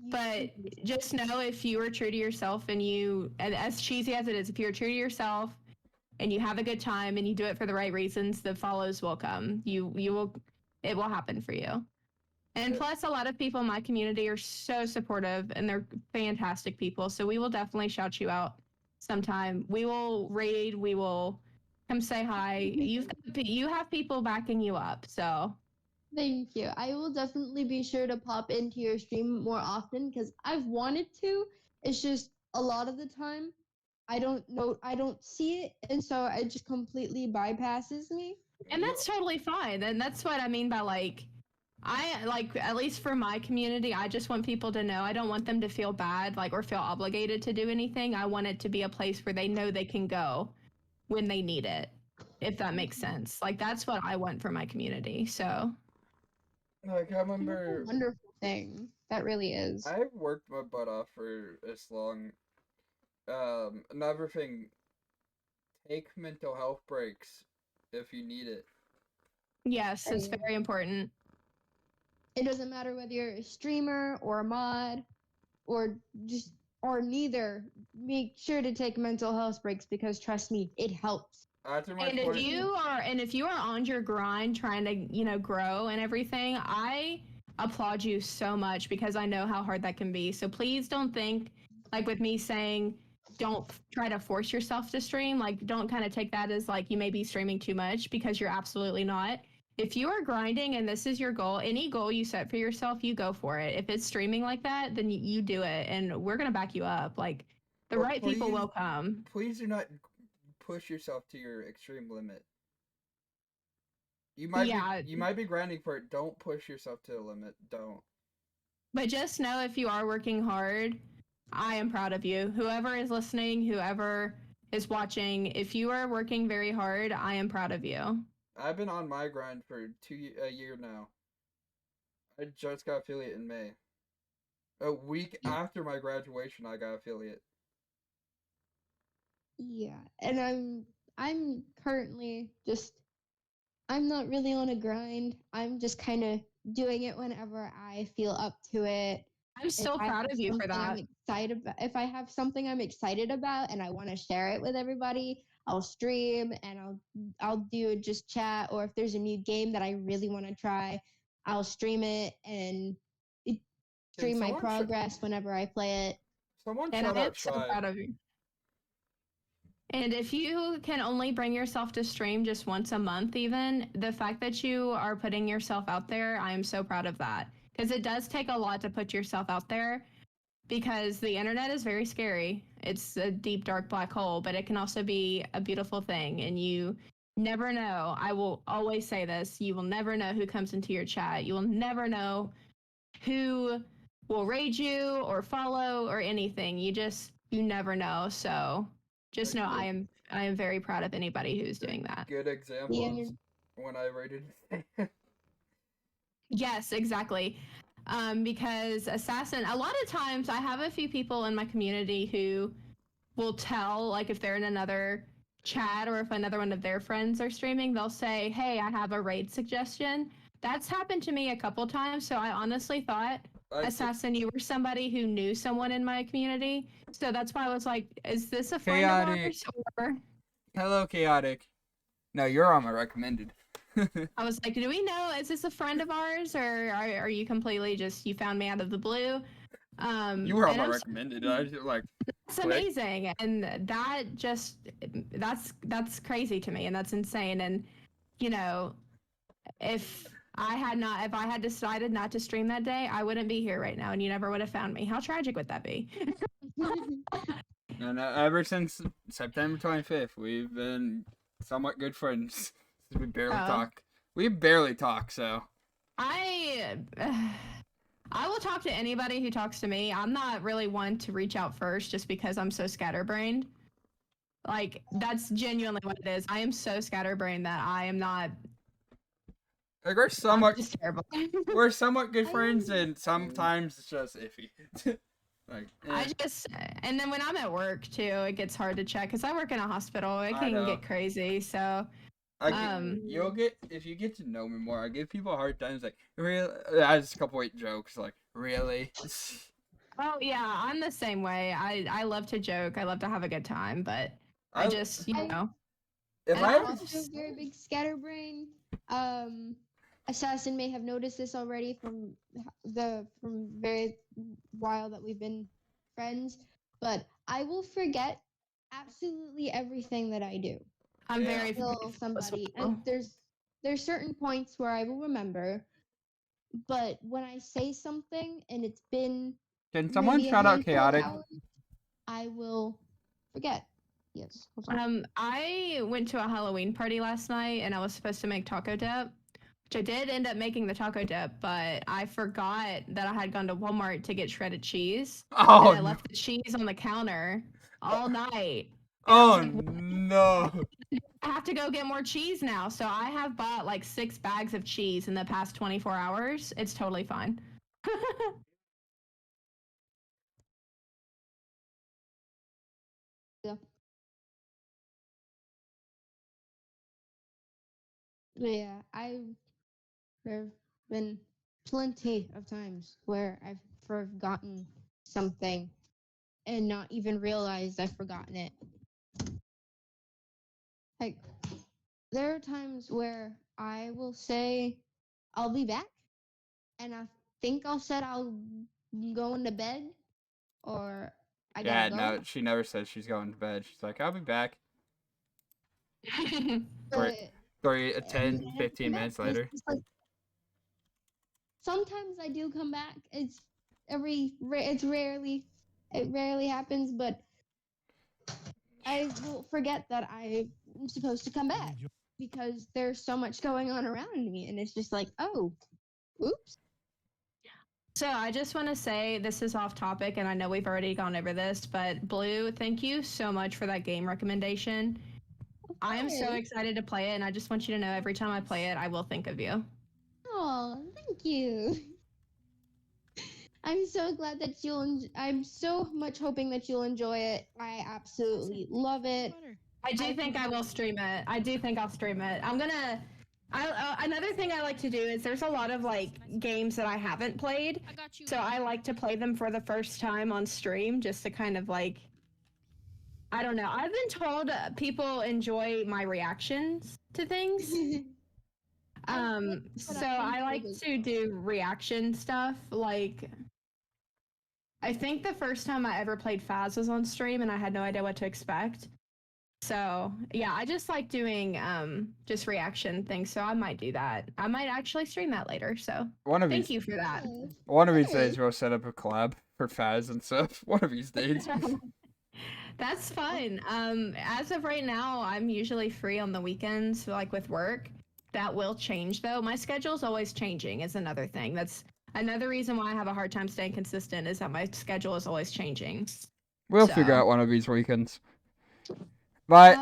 But just know if you are true to yourself and as cheesy as it is, if you're true to yourself and you have a good time and you do it for the right reasons, the follows will come. It will happen for you. And plus, a lot of people in my community are so supportive and they're fantastic people. So we will definitely shout you out sometime. We will raid. We will come say hi. You have people backing you up. So Thank you. I will definitely be sure to pop into your stream more often because I've wanted to. It's just a lot of the time I don't see it, and so it just completely bypasses me. And that's totally fine. And that's what I mean by I like, at least for my community, I just want people to know. I don't want them to feel bad, like, or feel obligated to do anything. I want it to be a place where they know they can go when they need it, if that makes sense. Like, that's what I want for my community. So, Like, I remember. That's a wonderful thing. That really is. I've worked my butt off for this long. Another thing, take mental health breaks if you need it. yes, it's very important. It doesn't matter whether you're a streamer or a mod or neither. Make sure to take mental health breaks because trust me, it helps. And if you are on your grind trying to, grow and everything, I applaud you so much because I know how hard that can be. So please don't think, like with me saying, don't try to force yourself to stream. Like, don't kind of take that as like you may be streaming too much because you're absolutely not. If you are grinding and this is your goal, any goal you set for yourself, you go for it. If it's streaming like that, then you do it, and we're gonna back you up. Like, the right people will come. Please do not push yourself to your extreme limit. You might be grinding for it. Don't push yourself to the limit. Don't. But just know if you are working hard, I am proud of you. Whoever is listening, whoever is watching, if you are working very hard, I am proud of you. I've been on my grind for a year now. I just got affiliate in May. A week after my graduation, I got affiliate. Yeah, and I'm currently just I'm not really on a grind. I'm just kind of doing it whenever I feel up to it. I'm so proud of you for that. If I have something I'm excited about and I want to share it with everybody, I'll stream and I'll do just chat. Or if there's a new game that I really want to try, I'll stream it and stream my progress whenever I play it. And I'm so proud of you. And if you can only bring yourself to stream just once a month, even, the fact that you are putting yourself out there, I am so proud of that. Because it does take a lot to put yourself out there because the internet is very scary. It's a deep, dark black hole, but it can also be a beautiful thing. And you never know. I will always say this. You will never know who comes into your chat. You will never know who will raid you or follow or anything. You never know. So just know I am very proud of anybody who's doing that. Good example when I rated. Yes, exactly. Because Assassin, a lot of times I have a few people in my community who will tell, like if they're in another chat or if another one of their friends are streaming, they'll say, hey, I have a raid suggestion. That's happened to me a couple times, so I honestly thought, Assassin, you were somebody who knew someone in my community. So that's why I was like, is this a friend of ours? Or... Hello, Chaotic. No, you're on my recommended. I was like, do we know, is this a friend of ours, or are you completely just, you found me out of the blue? You were on my recommended. I just like. It's amazing, and that's crazy to me, and that's insane. And if If I had decided not to stream that day, I wouldn't be here right now and you never would have found me. How tragic would that be? And ever since September 25th, we've been somewhat good friends. We barely Oh. talk. We barely talk, so. I will talk to anybody who talks to me. I'm not really one to reach out first just because I'm so scatterbrained. Like, that's genuinely what it is. I am so scatterbrained that I am not. Like, we're I'm somewhat, just terrible. we're somewhat good friends, and sometimes it's just iffy. Like, I just, and then when I'm at work too, it gets hard to check because I work in a hospital. It I can know. get crazy. So, you'll get, if you get to know me more, I give people hard times. Like, really, I just a couple of jokes. Like, really? oh yeah, I'm the same way. I love to joke. I love to have a good time, but I just, you know. If And I I'm ever, also a very big scatterbrain. Assassin may have noticed this already from very while that we've been friends, but I will forget absolutely everything that I do. I'm Yeah. very Kill somebody, well. and there's certain points where I will remember, but when I say something and it's been can someone maybe a shout out handful of chaotic? hours, I will forget. Yes. hold on. I went to a Halloween party last night and I was supposed to make taco dip, which I did end up making the taco dip, but I forgot that I had gone to Walmart to get shredded cheese. Oh, And I left the cheese on the counter all night. And I oh was like, no. I have to go get more cheese now. So I have bought like 6 bags of cheese in the past 24 hours. It's totally fine. Yeah. But yeah, there've been plenty of times where I've forgotten something and not even realized I've forgotten it. Like, there are times where I will say I'll be back, and I think I'll said I'll go into bed, or I Yeah, gotta no, go. she never says she's going to bed. She's like, I'll be back. But 10, and 15 come back, minutes and it's later. just like sometimes I do come back. It's it rarely happens, but I will forget that I'm supposed to come back because there's so much going on around me, and it's just like, oh, oops. So I just want to say this is off topic, and I know we've already gone over this, but Blue, thank you so much for that game recommendation. I am so course. excited to play it, and I just want you to know every time I play it, I will think of you. Oh, thank you. I'm so glad that I'm so much hoping that you'll enjoy it. I absolutely love it. I do think I will stream it. I do think I'll stream it. I'm gonna. Another thing I like to do is there's a lot of like games that I haven't played, so I like to play them for the first time on stream just to kind of like. I don't know. I've been told people enjoy my reactions to things. So I like to do reaction stuff. Like, I think the first time I ever played Faz was on stream, and I had no idea what to expect. So yeah, I just like doing just reaction things. So I might do that. I might actually stream that later. So thank you for that. One of these days we'll set up a collab for Faz and stuff. One of these days. That's fun. As of right now, I'm usually free on the weekends, like with work. That will change though. My schedule's always changing is another thing. That's another reason why I have a hard time staying consistent is that my schedule is always changing. We'll figure out one of these weekends. But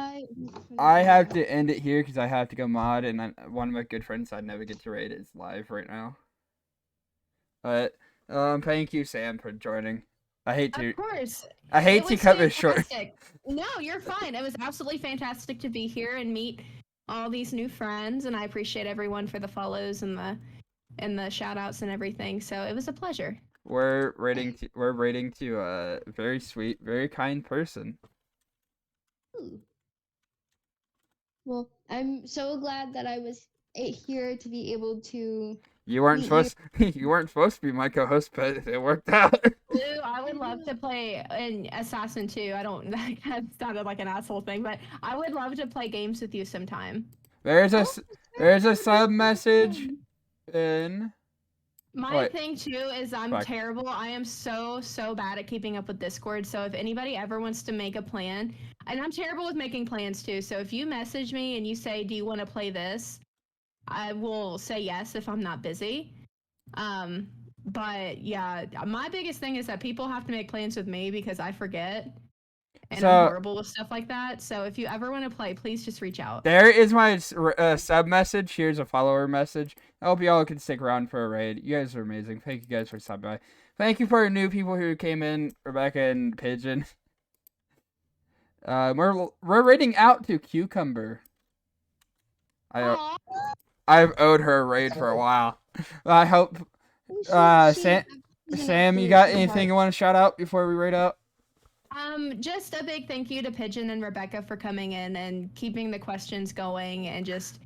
I have to end it here because I have to go mod, and one of my good friends I never get to raid is live right now. But thank you, Sam, for joining. I hate to. Of course. I hate to cut this short. No, you're fine. It was absolutely fantastic to be here and meet all these new friends, and I appreciate everyone for the follows and the shout outs and everything. So it was a pleasure. We're rating to a very sweet, very kind person. Ooh. Well, I'm so glad that I was here to be able to. You weren't supposed to be my co-host, but it worked out. Blue, I would love to play an Assassin 2. I don't that kind of sounded like an asshole thing, but I would love to play games with you sometime. There's a sub message. in. My Wait. thing too is I'm Fuck. terrible. I am so bad at keeping up with Discord. So if anybody ever wants to make a plan, and I'm terrible with making plans too. So if you message me and you say, "Do you want to play this?" I will say yes if I'm not busy. But yeah, my biggest thing is that people have to make plans with me because I forget. And I'm horrible with stuff like that. So if you ever want to play, please just reach out. There is my sub message. Here's a follower message. I hope y'all can stick around for a raid. You guys are amazing. Thank you guys for stopping by. Thank you for new people who came in, Rebecca and Pigeon. We're raiding out to Cucumber. I've owed her a raid for a while. I hope. Sam, you got anything you want to shout out before we raid out? Just a big thank you to Pigeon and Rebecca for coming in and keeping the questions going, and just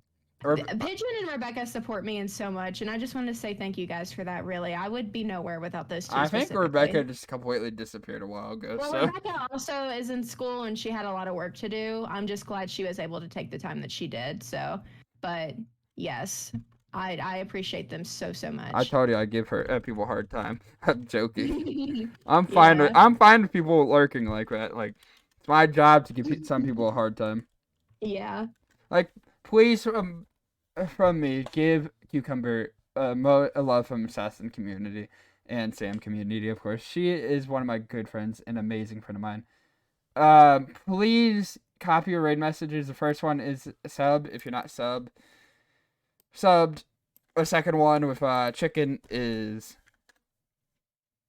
Pigeon and Rebecca support me in so much, and I just want to say thank you guys for that. Really, I would be nowhere without those two. I think Rebecca just completely disappeared a while ago. Well, so. Rebecca also is in school and she had a lot of work to do. I'm just glad she was able to take the time that she did. So, but yes, I appreciate them so much. I told you I'd give her people a hard time. I'm joking. I'm fine. Yeah. I'm fine with people lurking like that. Like, it's my job to give some people a hard time. Yeah. Like, please, from me, give Cucumber a love from Assassin community and Sam community, of course. She is one of my good friends, an amazing friend of mine. Please copy your raid messages. The first one is sub. If you're not subbed. A second one with chicken is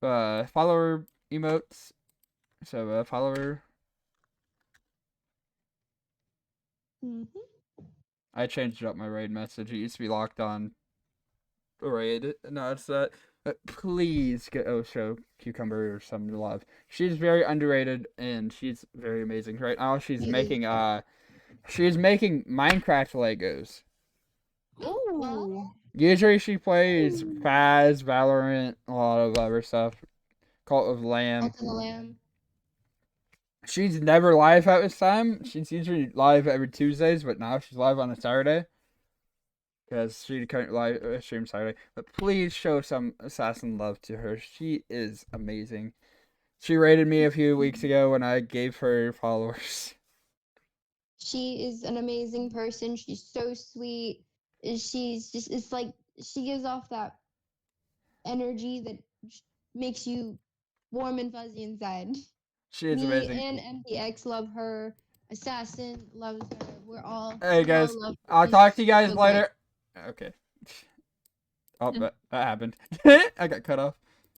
follower emotes. So follower. I changed up my raid message. It used to be locked on raid. No, it's that. Please show Cucumber some love. She's very underrated and she's very amazing. Right now she's making Minecraft Legos. Ooh. Usually she plays Faz, Valorant, a lot of other stuff. Cult of Lamb. She's never live at this time. She's usually live every Tuesdays, but now she's live on a Saturday. Because she couldn't live stream Saturday. But please show some Assassin love to her. She is amazing. She rated me a few weeks ago when I gave her followers. She is an amazing person. She's so sweet. She's just, it's like, she gives off that energy that makes you warm and fuzzy inside. She is amazing. Me and MPX love her. Assassin loves her. We're all. Hey guys, I'll talk to you guys later. Okay. Oh, that happened. I got cut off.